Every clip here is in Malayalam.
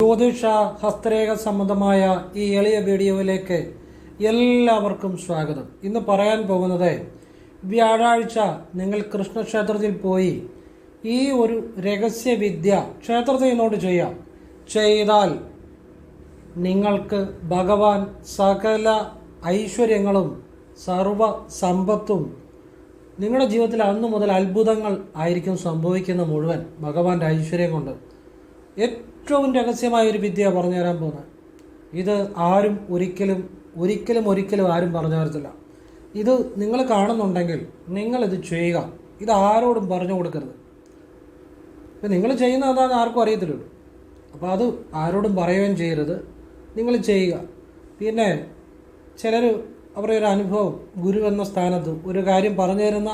ജ്യോതിഷ ഹസ്തരേഖ സംബന്ധമായ ഈ എളിയ വീഡിയോയിലേക്ക് എല്ലാവർക്കും സ്വാഗതം. ഇന്ന് പറയാൻ പോകുന്നത് വ്യാഴാഴ്ച നിങ്ങൾ കൃഷ്ണക്ഷേത്രത്തിൽ പോയി ഈ ഒരു രഹസ്യവിദ്യ ക്ഷേത്രത്തിൽ നിന്നോട് ചെയ്താൽ നിങ്ങൾക്ക് ഭഗവാൻ സകല ഐശ്വര്യങ്ങളും സർവ സമ്പത്തും നിങ്ങളുടെ ജീവിതത്തിൽ അന്നു മുതൽ അത്ഭുതങ്ങൾ ആയിരിക്കും സംഭവിക്കുന്ന മുഴുവൻ ഭഗവാന്റെ ഐശ്വര്യം കൊണ്ട്. ഏറ്റവും രഹസ്യമായൊരു വിദ്യ പറഞ്ഞു തരാൻ പോകുന്നത്. ഇത് ആരും ഒരിക്കലും ആരും പറഞ്ഞു തരത്തില്ല. ഇത് നിങ്ങൾ കാണുന്നുണ്ടെങ്കിൽ നിങ്ങളിത് ചെയ്യുക. ഇത് ആരോടും പറഞ്ഞു കൊടുക്കരുത്. ഇപ്പം നിങ്ങൾ ചെയ്യുന്ന എന്താണെന്ന് ആർക്കും അറിയത്തില്ലല്ലോ. അപ്പോൾ അത് ആരോടും പറയുകയും ചെയ്യരുത്, നിങ്ങൾ ചെയ്യുക. പിന്നെ ചിലർ അവരുടെ ഒരു അനുഭവം ഗുരു എന്ന സ്ഥാനത്ത് ഒരു കാര്യം പറഞ്ഞു തരുന്ന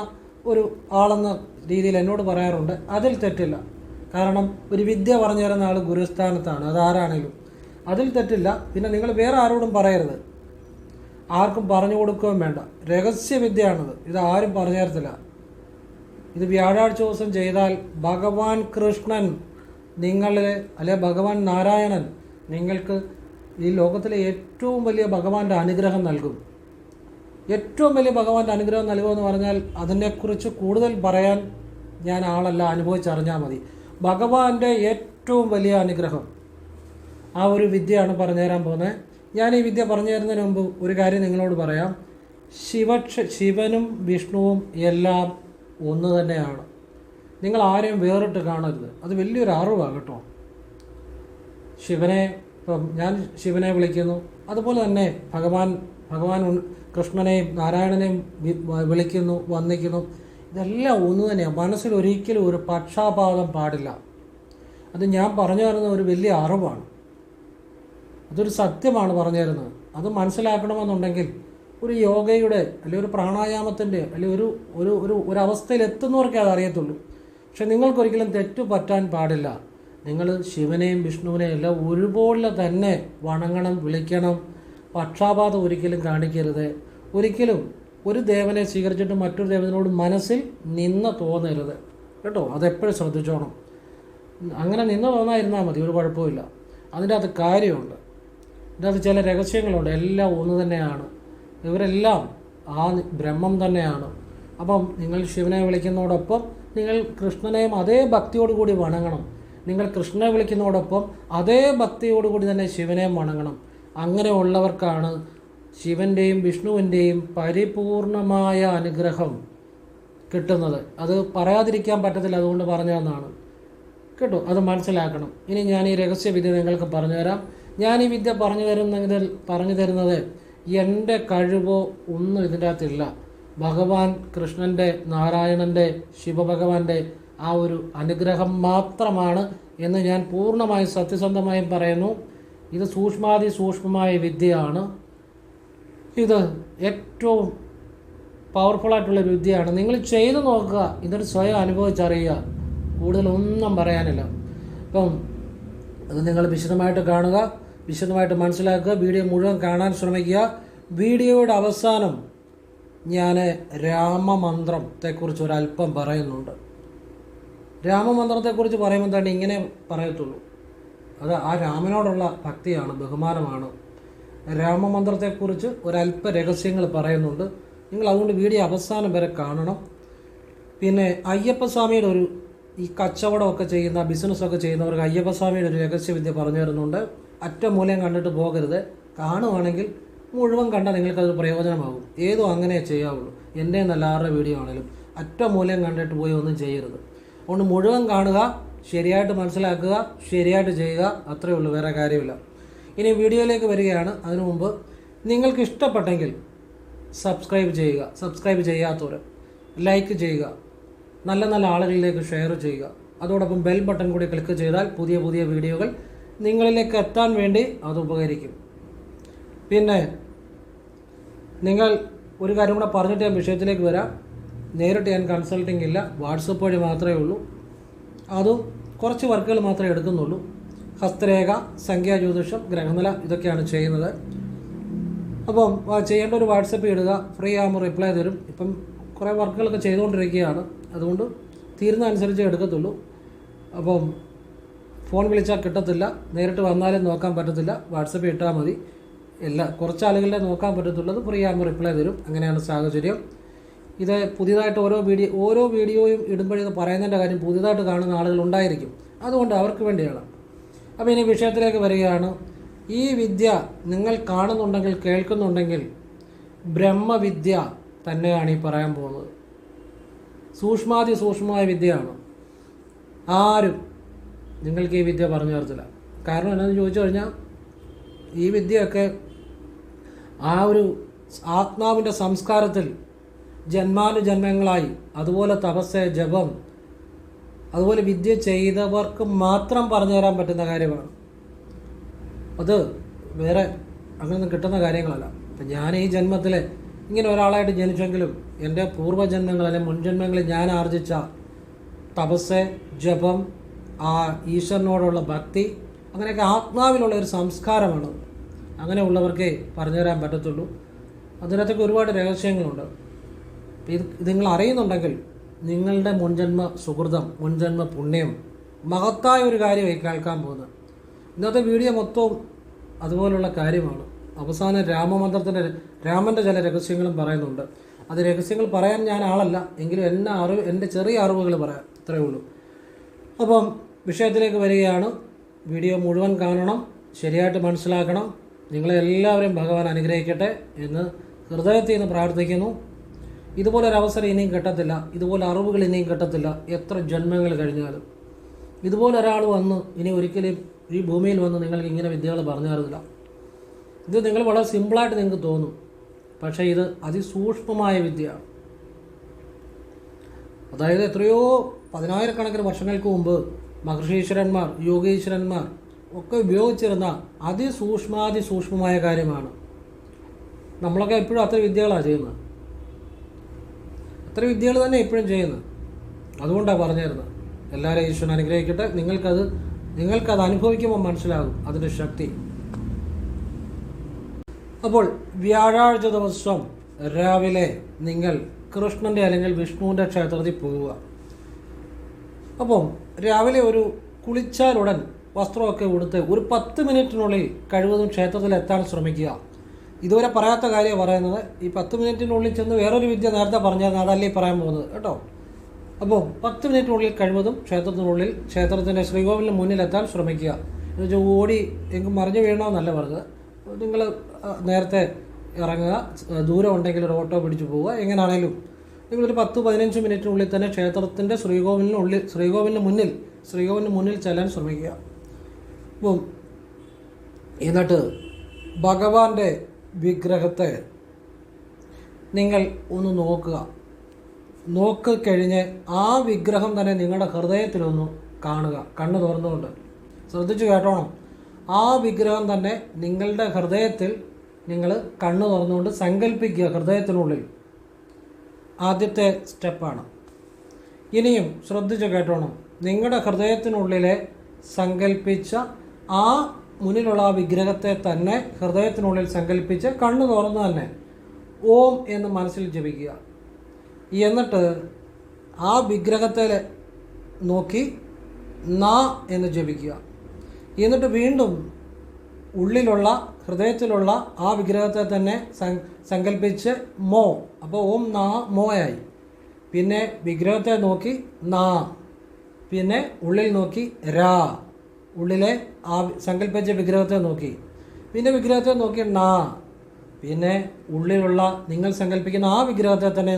ഒരു ആളെന്ന രീതിയിൽ എന്നോട് പറയാറുണ്ട്. അതിൽ തെറ്റില്ല. കാരണം ഒരു വിദ്യ പറഞ്ഞു തരുന്ന ആൾ ഗുരുസ്ഥാനത്താണ്, അതാരാണെങ്കിലും അതിൽ തെറ്റില്ല. പിന്നെ നിങ്ങൾ വേറെ ആരോടും പറയരുത്, ആർക്കും പറഞ്ഞു കൊടുക്കുകയും വേണ്ട. രഹസ്യവിദ്യയാണത്, ഇത് ആരും പറഞ്ഞു തരത്തില്ല. ഇത് വ്യാഴാഴ്ച ദിവസം ചെയ്താൽ ഭഗവാൻ കൃഷ്ണൻ അല്ലെ ഭഗവാൻ നാരായണൻ നിങ്ങൾക്ക് ഈ ലോകത്തിലെ ഏറ്റവും വലിയ ഭഗവാന്റെ അനുഗ്രഹം നൽകും. ഏറ്റവും വലിയ ഭഗവാന്റെ അനുഗ്രഹം നൽകുമെന്ന് പറഞ്ഞാൽ അതിനെക്കുറിച്ച് കൂടുതൽ പറയാൻ ഞാൻ ആളല്ല, അനുഭവിച്ചറിഞ്ഞാൽ മതി. ഭഗവാന്റെ ഏറ്റവും വലിയ അനുഗ്രഹം ആ ഒരു വിദ്യയാണ് പറഞ്ഞു തരാൻ പോകുന്നത്. ഞാൻ ഈ വിദ്യ പറഞ്ഞു തരുന്നതിന് മുമ്പ് ഒരു കാര്യം നിങ്ങളോട് പറയാം. ശിവനും വിഷ്ണുവും എല്ലാം ഒന്ന് തന്നെയാണ്. നിങ്ങൾ ആരെയും വേറിട്ട് കാണരുത്. അത് വലിയൊരു അറിവാണ് കേട്ടോ. ഇപ്പം ഞാൻ ശിവനെ വിളിക്കുന്നു, അതുപോലെ തന്നെ ഭഗവാൻ കൃഷ്ണനെയും നാരായണനെയും വിളിക്കുന്നു, വന്ദിക്കുന്നു. ഇതെല്ലാം ഒന്ന് തന്നെയാണ്. മനസ്സിൽ ഒരിക്കലും ഒരു പക്ഷാപാതം പാടില്ല. അത് ഞാൻ പറഞ്ഞു തരുന്ന ഒരു വലിയ അറിവാണ്, അതൊരു സത്യമാണ് പറഞ്ഞു തരുന്നത്. അത് മനസ്സിലാക്കണമെന്നുണ്ടെങ്കിൽ ഒരു യോഗയുടെ അല്ലെങ്കിൽ ഒരു പ്രാണായാമത്തിൻ്റെ അല്ലെങ്കിൽ ഒരു അവസ്ഥയിൽ എത്തുന്നവർക്കേ അത് അറിയത്തുള്ളൂ. പക്ഷെ നിങ്ങൾക്കൊരിക്കലും തെറ്റു പറ്റാൻ പാടില്ല. നിങ്ങൾ ശിവനെയും വിഷ്ണുവിനെയും എല്ലാം ഒരുപോലെ തന്നെ വണങ്ങണം, വിളിക്കണം. പക്ഷാപാതം ഒരിക്കലും കാണിക്കരുത്. ഒരിക്കലും ഒരു ദേവനെ സ്വീകരിച്ചിട്ട് മറ്റൊരു ദേവനോട് മനസ്സിൽ നിന്ന് തോന്നരുത് കേട്ടോ. അതെപ്പോഴും ശ്രദ്ധിച്ചോണം. അങ്ങനെ നിന്ന് തോന്നാതിരുന്നാൽ മതി, ഒരു കുഴപ്പമില്ല. അതിൻ്റെ അകത്ത് കാര്യമുണ്ട്, ഇതിൻ്റെ അകത്ത് ചില രഹസ്യങ്ങളുണ്ട്. എല്ലാം ഒന്ന് തന്നെയാണ്, ഇവരെല്ലാം ആ ബ്രഹ്മം തന്നെയാണ്. അപ്പം നിങ്ങൾ ശിവനെ വിളിക്കുന്നതോടൊപ്പം നിങ്ങൾ കൃഷ്ണനെയും അതേ ഭക്തിയോടുകൂടി വണങ്ങണം. നിങ്ങൾ കൃഷ്ണനെ വിളിക്കുന്നതോടൊപ്പം അതേ ഭക്തിയോടുകൂടി തന്നെ ശിവനെയും വണങ്ങണം. അങ്ങനെയുള്ളവർക്കാണ് ശിവൻ്റെയും വിഷ്ണുവിൻ്റെയും പരിപൂർണമായ അനുഗ്രഹം കിട്ടുന്നത്. അത് പറയാതിരിക്കാൻ പറ്റത്തില്ല, അതുകൊണ്ട് പറഞ്ഞതെന്നാണ് കേട്ടോ. അത് മനസ്സിലാക്കണം. ഇനി ഞാൻ ഈ രഹസ്യവിദ്യ നിങ്ങൾക്ക് പറഞ്ഞു തരാം. ഞാൻ ഈ വിദ്യ പറഞ്ഞു തരുന്നത് എൻ്റെ കഴിവോ ഒന്നും ഇതിൻ്റെ അകത്തില്ല. ഭഗവാൻ കൃഷ്ണൻ്റെ, നാരായണൻ്റെ, ശിവഭഗവാന്റെ ആ ഒരു അനുഗ്രഹം മാത്രമാണ് എന്ന് ഞാൻ പൂർണ്ണമായും സത്യസന്ധമായും പറയുന്നു. ഇത് സൂക്ഷ്മമായ വിദ്യയാണ്. ഇത് ഏറ്റവും പവർഫുള്ളായിട്ടുള്ളൊരു വിദ്യയാണ്. നിങ്ങൾ ചെയ്തു നോക്കുക, ഇതൊരു സ്വയം അനുഭവിച്ചറിയുക. കൂടുതലൊന്നും പറയാനില്ല. അപ്പം അത് നിങ്ങൾ വിശദമായിട്ട് കാണുക, വിശദമായിട്ട് മനസ്സിലാക്കുക. വീഡിയോ മുഴുവൻ കാണാൻ ശ്രമിക്കുക. വീഡിയോയുടെ അവസാനം ഞാൻ രാമമന്ത്രത്തെക്കുറിച്ച് ഒരല്പം പറയുന്നുണ്ട്. രാമമന്ത്രത്തെക്കുറിച്ച് പറയുമ്പോൾ തന്നെ ഇങ്ങനെ പറയത്തുള്ളൂ. അത് ആ രാമനോടുള്ള ഭക്തിയാണ്, ബഹുമാനമാണ്. രാമമന്ത്രത്തെക്കുറിച്ച് ഒരല്പ രഹസ്യങ്ങൾ പറയുന്നുണ്ട്. നിങ്ങൾ അതുകൊണ്ട് വീഡിയോ അവസാനം വരെ കാണണം. പിന്നെ അയ്യപ്പസ്വാമിയുടെ ഈ കച്ചവടമൊക്കെ ചെയ്യുന്ന, ബിസിനസ്സൊക്കെ ചെയ്യുന്നവർക്ക് അയ്യപ്പസ്വാമിയുടെ ഒരു രഹസ്യവിദ്യ പറഞ്ഞു തരുന്നുണ്ട്. അറ്റമൂലം കണ്ടിട്ട് പോകരുത്. കാണുവാണെങ്കിൽ മുഴുവൻ കണ്ടാൽ നിങ്ങൾക്കത് പ്രയോജനമാകും. ഏതോ അങ്ങനെ ചെയ്യാവുള്ളൂ. എൻ്റെ നല്ല ആരുടെ വീഡിയോ ആണെങ്കിലും അറ്റമൂലം കണ്ടിട്ട് പോയി ഒന്നും ചെയ്യരുത്. അതുകൊണ്ട് മുഴുവൻ കാണുക, ശരിയായിട്ട് മനസ്സിലാക്കുക, ശരിയായിട്ട് ചെയ്യുക, അത്രയേ ഉള്ളൂ, വേറെ കാര്യമില്ല. ഇനി വീഡിയോയിലേക്ക് വരികയാണ്. അതിനു മുമ്പ് നിങ്ങൾക്ക് ഇഷ്ടപ്പെട്ടെങ്കിൽ സബ്സ്ക്രൈബ് ചെയ്യുക. സബ്സ്ക്രൈബ് ചെയ്യാത്തവർ ലൈക്ക് ചെയ്യുക. നല്ല ആളുകളിലേക്ക് ഷെയർ ചെയ്യുക. അതോടൊപ്പം ബെൽ ബട്ടൺ കൂടി ക്ലിക്ക് ചെയ്താൽ പുതിയ വീഡിയോകൾ നിങ്ങളിലേക്ക് എത്താൻ വേണ്ടി അത് ഉപകരിക്കും. പിന്നെ നിങ്ങൾ ഒരു കാര്യം കൂടെ പറഞ്ഞിട്ട് ഞാൻ വിഷയത്തിലേക്ക് വരാം. നേരിട്ട് ഞാൻ കൺസൾട്ടിങ് ഇല്ല, വാട്സപ്പ് വഴി മാത്രമേ ഉള്ളൂ. അതും കുറച്ച് വർക്കുകൾ മാത്രമേ എടുക്കുന്നുള്ളൂ. ഹസ്തരേഖ, സംഖ്യാജ്യോതിഷം, ഗ്രഹനില, ഇതൊക്കെയാണ് ചെയ്യുന്നത്. അപ്പം ചെയ്യേണ്ട ഒരു വാട്സപ്പ് ഇടുക, ഫ്രീ ആകുമ്പോൾ റിപ്ലൈ തരും. ഇപ്പം കുറേ വർക്കുകളൊക്കെ ചെയ്തുകൊണ്ടിരിക്കുകയാണ്, അതുകൊണ്ട് തീരുന്ന അനുസരിച്ച് എടുക്കത്തുള്ളൂ. അപ്പം ഫോൺ വിളിച്ചാൽ കിട്ടത്തില്ല, നേരിട്ട് വന്നാലും നോക്കാൻ പറ്റത്തില്ല, വാട്സപ്പിൽ ഇട്ടാൽ മതി. കുറച്ച് ആളുകളെ നോക്കാൻ പറ്റത്തുള്ളത് ഫ്രീ ആകുമ്പോൾ റിപ്ലൈ തരും. അങ്ങനെയാണ് സാഹചര്യം. ഇത് പുതിയതായിട്ട് ഓരോ വീഡിയോയും ഇടുമ്പോഴത് പറയുന്നതിൻ്റെ കാര്യം പുതിയതായിട്ട് കാണുന്ന ആളുകളുണ്ടായിരിക്കും, അതുകൊണ്ട് അവർക്ക് വേണ്ടിയാണ്. അപ്പോൾ ഇനി വിഷയത്തിലേക്ക് വരികയാണ്. ഈ വിദ്യ നിങ്ങൾ കാണുന്നുണ്ടെങ്കിൽ കേൾക്കുന്നുണ്ടെങ്കിൽ ബ്രഹ്മവിദ്യ തന്നെയാണ് ഈ പറയാൻ പോകുന്നത്. സൂക്ഷ്മമായ വിദ്യയാണ്. ആരും നിങ്ങൾക്ക് ഈ വിദ്യ പറഞ്ഞു തരത്തില്ല. കാരണം എന്താണെന്ന് ചോദിച്ചു കഴിഞ്ഞാൽ ഈ വിദ്യയൊക്കെ ആ ഒരു ആത്മാവിൻ്റെ സംസ്കാരത്തിൽ ജന്മാനുജന്മങ്ങളായി, അതുപോലെ തപസ്സ, ജപം, അതുപോലെ വിദ്യ ചെയ്തവർക്ക് മാത്രം പറഞ്ഞു തരാൻ പറ്റുന്ന കാര്യമാണ്. അത് വേറെ അങ്ങനെയൊന്നും കിട്ടുന്ന കാര്യങ്ങളല്ല. അപ്പം ഞാൻ ഈ ജന്മത്തിൽ ഇങ്ങനെ ഒരാളായിട്ട് ജനിച്ചെങ്കിലും എൻ്റെ പൂർവ്വജന്മങ്ങൾ അല്ലെങ്കിൽ മുൻജന്മങ്ങളിൽ ഞാൻ ആർജിച്ച തപസ്സ്, ജപം, ആ ഈശ്വരനോടുള്ള ഭക്തി, അങ്ങനെയൊക്കെ ആത്മാവിലുള്ള ഒരു സംസ്കാരമാണ്. അങ്ങനെയുള്ളവർക്കേ പറഞ്ഞു തരാൻ പറ്റത്തുള്ളൂ. അതിനകത്തൊക്കെ ഒരുപാട് രഹസ്യങ്ങളുണ്ട്. ഇത് നിങ്ങൾ അറിയുന്നുണ്ടെങ്കിൽ നിങ്ങളുടെ മുൻജന്മ സുഹൃതം, മുൻജന്മ പുണ്യം, മഹത്തായ ഒരു കാര്യമായി കേൾക്കാൻ പോകുന്നത്. ഇന്നത്തെ വീഡിയോ മൊത്തവും അതുപോലുള്ള കാര്യമാണ്. അവസാനം രാമൻ്റെ ചില രഹസ്യങ്ങളും പറയുന്നുണ്ട്. അത് രഹസ്യങ്ങൾ പറയാൻ ഞാൻ ആളല്ല, എങ്കിലും എൻ്റെ ചെറിയ അറിവുകൾ പറയാം, ഇത്രയേ ഉള്ളൂ. അപ്പം വിഷയത്തിലേക്ക് വരികയാണ്. വീഡിയോ മുഴുവൻ കാണണം, ശരിയായിട്ട് മനസ്സിലാക്കണം. നിങ്ങളെ എല്ലാവരെയും ഭഗവാൻ അനുഗ്രഹിക്കട്ടെ എന്ന് ഹൃദയത്തിൽ നിന്ന് പ്രാർത്ഥിക്കുന്നു. ഇതുപോലൊരവസരം ഇനിയും കിട്ടത്തില്ല, ഇതുപോലെ അറിവുകൾ ഇനിയും കിട്ടത്തില്ല. എത്ര ജന്മങ്ങൾ കഴിഞ്ഞാലും ഇതുപോലെ ഒരാൾ വന്ന് ഇനി ഒരിക്കലും ഈ ഭൂമിയിൽ വന്ന് നിങ്ങൾക്ക് ഇങ്ങനെ വിദ്യകൾ പറഞ്ഞു തരുന്നില്ല. ഇത് നിങ്ങൾ വളരെ സിമ്പിളായിട്ട് നിങ്ങൾക്ക് തോന്നും, പക്ഷേ ഇത് അതിസൂക്ഷ്മമായ വിദ്യയാണ്. അതായത് എത്രയോ 10,000 വർഷങ്ങൾക്ക് മുമ്പ് മഹർഷീശ്വരന്മാർ, യോഗീശ്വരന്മാർ ഒക്കെ ഉപയോഗിച്ചിരുന്ന അതിസൂക്ഷ്മമായ കാര്യമാണ്. നമ്മളൊക്കെ എപ്പോഴും അത്ര വിദ്യകളാണ് ചെയ്യുന്നത്, അത്ര വിദ്യകൾ തന്നെ ഇപ്പോഴും ചെയ്യുന്നത്. അതുകൊണ്ടാണ് പറഞ്ഞു തരുന്നത്. എല്ലാവരെയും ഈശ്വരൻ അനുഗ്രഹിക്കട്ടെ. നിങ്ങൾക്കത് അനുഭവിക്കുമ്പോൾ മനസ്സിലാകും അതിൻ്റെ ശക്തി. അപ്പോൾ വ്യാഴാഴ്ച ദിവസം രാവിലെ നിങ്ങൾ കൃഷ്ണൻ്റെ അല്ലെങ്കിൽ വിഷ്ണുവിൻ്റെ ക്ഷേത്രത്തിൽ പോവുക. അപ്പം രാവിലെ ഒരു കുളിച്ചാലുടൻ വസ്ത്രമൊക്കെ ഉടുത്ത് ഒരു 10 മിനിറ്റിനുള്ളിൽ കഴിവതും ക്ഷേത്രത്തിൽ എത്താൻ ശ്രമിക്കുക. ഇതുവരെ പറയാത്ത കാര്യം പറയുന്നത്. ഈ 10 മിനിറ്റിനുള്ളിൽ ചെന്ന് വേറൊരു വിദ്യ നേരത്തെ പറഞ്ഞാൽ അതല്ലേ പറയാൻ പോകുന്നത് കേട്ടോ. അപ്പോൾ 10 മിനിറ്റിനുള്ളിൽ കഴിവതും ക്ഷേത്രത്തിൻ്റെ ശ്രീകോവിലിന് മുന്നിലെത്താൻ ശ്രമിക്കുക. എന്ന് വെച്ചാൽ ഓടി എങ്ങും മറിഞ്ഞു വീഴണമെന്നല്ല പറഞ്ഞത്. നിങ്ങൾ നേരത്തെ ഇറങ്ങുക, ദൂരം ഉണ്ടെങ്കിൽ ഒരു ഓട്ടോ പിടിച്ച് പോവുക. എങ്ങനെയാണേലും നിങ്ങളൊരു 10-15 മിനിറ്റിനുള്ളിൽ തന്നെ ക്ഷേത്രത്തിൻ്റെ ശ്രീകോവിലിന് മുന്നിൽ ചെല്ലാൻ ശ്രമിക്കുക. അപ്പം എന്നിട്ട് ഭഗവാന്റെ വിഗ്രഹത്തെ നിങ്ങൾ ഒന്ന് നോക്കിക്കഴിഞ്ഞ് ആ വിഗ്രഹം തന്നെ നിങ്ങളുടെ ഹൃദയത്തിലൊന്ന് കാണുക. കണ്ണ് തുറന്നുകൊണ്ട് ശ്രദ്ധിച്ച് കേട്ടോണം. ആ വിഗ്രഹം തന്നെ നിങ്ങളുടെ ഹൃദയത്തിൽ നിങ്ങൾ കണ്ണ് തുറന്നുകൊണ്ട് സങ്കല്പിക്കുക. ഹൃദയത്തിനുള്ളിൽ ആദ്യത്തെ സ്റ്റെപ്പാണ്. ഇനിയും ശ്രദ്ധിച്ച് കേട്ടോണം. നിങ്ങളുടെ ഹൃദയത്തിനുള്ളിലെ സങ്കല്പിച്ച ആ മുന്നിലുള്ള ആ വിഗ്രഹത്തെ തന്നെ ഹൃദയത്തിനുള്ളിൽ സങ്കല്പിച്ച് കണ്ണ് തുറന്ന് തന്നെ ഓം എന്ന് മനസ്സിൽ ജപിക്കുക. എന്നിട്ട് ആ വിഗ്രഹത്തെ നോക്കി നാ എന്ന് ജപിക്കുക. എന്നിട്ട് വീണ്ടും ഹൃദയത്തിലുള്ള ആ വിഗ്രഹത്തെ തന്നെ സങ്കല്പിച്ച് മോ. അപ്പോൾ ഓം നാ മോയായി. പിന്നെ വിഗ്രഹത്തെ നോക്കി നാ, പിന്നെ ഉള്ളിൽ നോക്കി രാ, ഉള്ളിലെ ആ സങ്കല്പിച്ച വിഗ്രഹത്തെ നോക്കി, പിന്നെ വിഗ്രഹത്തെ നോക്കി നാ, പിന്നെ ഉള്ളിലുള്ള നിങ്ങൾ സങ്കല്പിക്കുന്ന ആ വിഗ്രഹത്തെ തന്നെ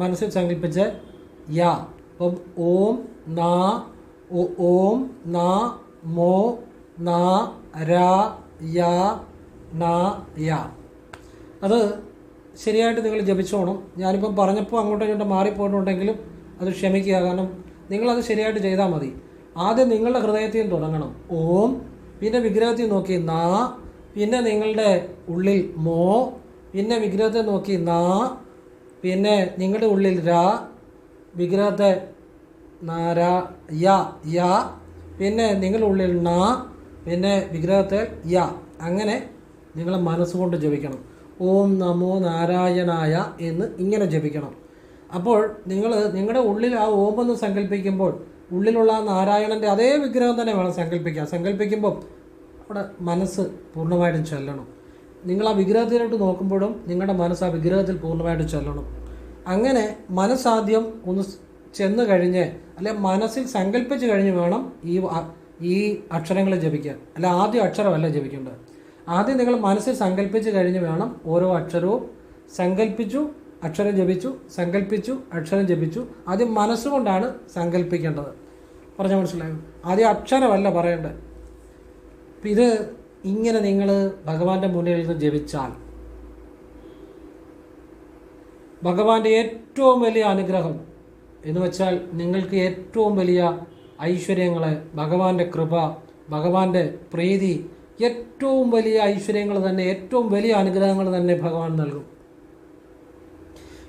മനസ്സിൽ സങ്കല്പിച്ച് യാ. അപ്പം ഓം നാ മോ നാ രാ യാ നാ യാ. അത് ശരിയായിട്ട് നിങ്ങൾ ജപിച്ചോണം. ഞാനിപ്പം പറഞ്ഞപ്പോൾ അങ്ങോട്ടും ഇങ്ങോട്ടും മാറിപ്പോയിട്ടുണ്ടെങ്കിലും അത് ക്ഷമിക്കുക. കാരണം നിങ്ങളത് ശരിയായിട്ട് ചെയ്താൽ മതി. ആദ്യം നിങ്ങളുടെ ഹൃദയത്തിൽ തുടങ്ങണം ഓം, പിന്നെ വിഗ്രഹത്തിൽ നോക്കി നാ, പിന്നെ നിങ്ങളുടെ ഉള്ളിൽ മോ, പിന്നെ വിഗ്രഹത്തെ നോക്കി നാ, പിന്നെ നിങ്ങളുടെ ഉള്ളിൽ രാ, വിഗ്രഹത്തെ നാരാ യാ, പിന്നെ നിങ്ങളുടെ ഉള്ളിൽ നാ, പിന്നെ വിഗ്രഹത്തെ യാ. അങ്ങനെ നിങ്ങൾ മനസ്സുകൊണ്ട് ജപിക്കണം. ഓം നമോ നാരായണായ എന്ന് ഇങ്ങനെ ജപിക്കണം. അപ്പോൾ നിങ്ങളുടെ ഉള്ളിൽ ആ ഓമെന്ന് സങ്കല്പിക്കുമ്പോൾ ഉള്ളിലുള്ള ആ നാരായണൻ്റെ അതേ വിഗ്രഹം തന്നെ വേണം സങ്കല്പിക്കാൻ. സങ്കല്പിക്കുമ്പോൾ അവിടെ മനസ്സ് പൂർണ്ണമായിട്ടും ചെല്ലണം. നിങ്ങൾ ആ വിഗ്രഹത്തിലോട്ട് നോക്കുമ്പോഴും നിങ്ങളുടെ മനസ്സ് ആ വിഗ്രഹത്തിൽ പൂർണ്ണമായിട്ടും ചെല്ലണം. അങ്ങനെ മനസ്സാദ്യം ഒന്ന് ചെന്ന് കഴിഞ്ഞ്, അല്ലെ മനസ്സിൽ സങ്കല്പിച്ച് കഴിഞ്ഞ് വേണം ഈ അക്ഷരങ്ങൾ ജപിക്കാൻ. അല്ല, ആദ്യം അക്ഷരമല്ല ജപിക്കേണ്ടത്. ആദ്യം നിങ്ങൾ മനസ്സിൽ സങ്കല്പിച്ച് കഴിഞ്ഞ് വേണം ഓരോ അക്ഷരവും. സങ്കല്പിച്ചു അക്ഷരം ജപിച്ചു, സങ്കല്പിച്ചു അക്ഷരം ജപിച്ചു. ആദ്യം മനസ്സുകൊണ്ടാണ് സങ്കല്പിക്കേണ്ടത്. പറഞ്ഞാൽ മനസ്സിലായോ? ആദ്യം അക്ഷരമല്ല പറയേണ്ടത്. അപ്പം ഇത് ഇങ്ങനെ നിങ്ങൾ ഭഗവാന്റെ മുന്നിൽ നിന്ന് ജപിച്ചാൽ ഭഗവാന്റെ ഏറ്റവും വലിയ അനുഗ്രഹം എന്ന് വെച്ചാൽ നിങ്ങൾക്ക് ഏറ്റവും വലിയ ഐശ്വര്യങ്ങളെ, ഭഗവാന്റെ കൃപ, ഭഗവാന്റെ പ്രീതി, ഏറ്റവും വലിയ ഐശ്വര്യങ്ങൾ തന്നെ, ഏറ്റവും വലിയ അനുഗ്രഹങ്ങൾ തന്നെ ഭഗവാൻ നൽകും.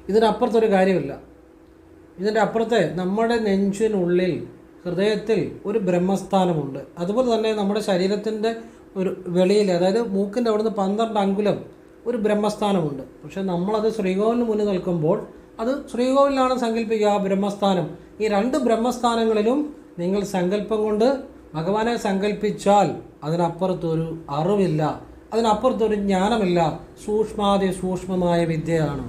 ഇതിനപ്പുറത്തൊരു കാര്യമില്ല. ഇതിൻ്റെ അപ്പുറത്തെ നമ്മുടെ നെഞ്ചിനുള്ളിൽ, ഹൃദയത്തിൽ ഒരു ബ്രഹ്മസ്ഥാനമുണ്ട്. അതുപോലെ തന്നെ നമ്മുടെ ശരീരത്തിൻ്റെ ഒരു വെളിയിൽ, അതായത് മൂക്കിൻ്റെ അവിടുന്ന് 12 അങ്കുലം ഒരു ബ്രഹ്മസ്ഥാനമുണ്ട്. പക്ഷെ നമ്മളത് ശ്രീകോവിലിന് മുന്നിൽ നിൽക്കുമ്പോൾ അത് ശ്രീകോവിലാണ് സങ്കല്പിക്കുക ആ ബ്രഹ്മസ്ഥാനം. ഈ 2 ബ്രഹ്മസ്ഥാനങ്ങളിലും നിങ്ങൾ സങ്കല്പം കൊണ്ട് ഭഗവാനെ സങ്കല്പിച്ചാൽ അതിനപ്പുറത്തൊരു അറിവില്ല, അതിനപ്പുറത്തൊരു ജ്ഞാനമില്ല. സൂക്ഷ്മമായ വിദ്യയാണ്.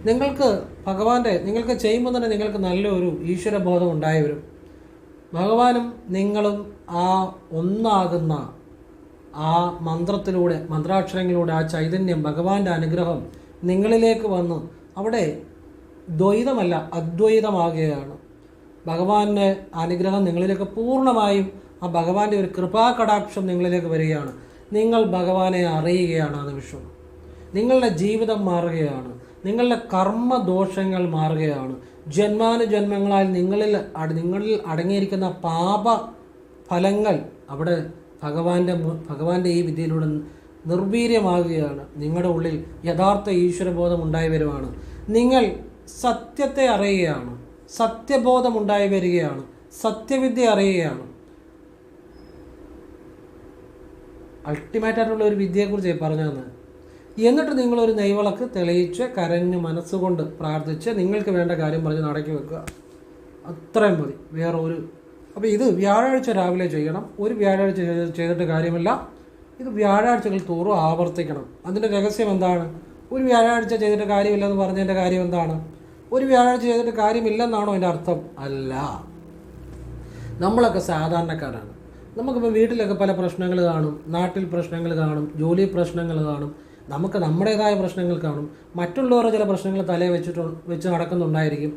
നിങ്ങൾക്ക് ചെയ്യുമ്പോൾ തന്നെ നിങ്ങൾക്ക് നല്ലൊരു ഈശ്വരബോധം ഉണ്ടായി വരും. ഭഗവാനും നിങ്ങളും ആ ഒന്നാകുന്ന ആ മന്ത്രാക്ഷരങ്ങളിലൂടെ ആ ചൈതന്യം, ഭഗവാന്റെ അനുഗ്രഹം നിങ്ങളിലേക്ക് വന്ന് അവിടെ ദ്വൈതമല്ല അദ്വൈതമാകുകയാണ്. ഭഗവാന്റെ അനുഗ്രഹം നിങ്ങളിലേക്ക് പൂർണ്ണമായും, ആ ഭഗവാന്റെ ഒരു കൃപാകടാക്ഷം നിങ്ങളിലേക്ക് വരികയാണ്. നിങ്ങൾ ഭഗവാനെ അറിയുകയാണ്. ആ നിമിഷം നിങ്ങളുടെ ജീവിതം മാറുകയാണ്. നിങ്ങളുടെ കർമ്മദോഷങ്ങൾ മാറുകയാണ്. ജന്മാനുജന്മങ്ങളാൽ നിങ്ങളിൽ അടങ്ങിയിരിക്കുന്ന പാപ ഫലങ്ങൾ അവിടെ ഭഗവാന്റെ ഈ വിദ്യയിലൂടെ നിർവീര്യമാകുകയാണ്. നിങ്ങളുടെ ഉള്ളിൽ യഥാർത്ഥ ഈശ്വരബോധം ഉണ്ടായി വരുവാണ്. നിങ്ങൾ സത്യത്തെ അറിയുകയാണ്. സത്യബോധം ഉണ്ടായി വരികയാണ്. സത്യവിദ്യ അറിയുകയാണ്. അൾട്ടിമേറ്റായിട്ടുള്ള ഒരു വിദ്യയെക്കുറിച്ച് പറഞ്ഞു തന്നത്. എന്നിട്ട് നിങ്ങളൊരു നെയ്വിളക്ക് തെളിയിച്ച് കരഞ്ഞ് മനസ്സുകൊണ്ട് പ്രാർത്ഥിച്ച് നിങ്ങൾക്ക് വേണ്ട കാര്യം പറഞ്ഞ് നടക്കി വെക്കുക. അത്രയും മതി. വേറെ ഒരു അപ്പോൾ ഇത് വ്യാഴാഴ്ച രാവിലെ ചെയ്യണം. ഒരു വ്യാഴാഴ്ച ചെയ്തിട്ട് കാര്യമില്ല. ഇത് വ്യാഴാഴ്ചകൾ തോറും ആവർത്തിക്കണം. അതിൻ്റെ രഹസ്യം എന്താണ്? ഒരു വ്യാഴാഴ്ച ചെയ്തിട്ട് കാര്യമില്ലെന്ന് പറഞ്ഞതിൻ്റെ കാര്യം എന്താണ്? ഒരു വ്യാഴാഴ്ച ചെയ്തിട്ട് കാര്യമില്ലെന്നാണോ അതിൻ്റെ അർത്ഥം? അല്ല. നമ്മളൊക്കെ സാധാരണക്കാരാണ്. നമുക്കിപ്പോൾ വീട്ടിലൊക്കെ പല പ്രശ്നങ്ങൾ കാണും, നാട്ടിൽ പ്രശ്നങ്ങൾ കാണും, ജോലി പ്രശ്നങ്ങൾ കാണും, നമുക്ക് നമ്മുടേതായ പ്രശ്നങ്ങൾ കാണും, മറ്റുള്ളവരുടെ ചില പ്രശ്നങ്ങൾ തലയെ വെച്ച് നടക്കുന്നുണ്ടായിരിക്കും.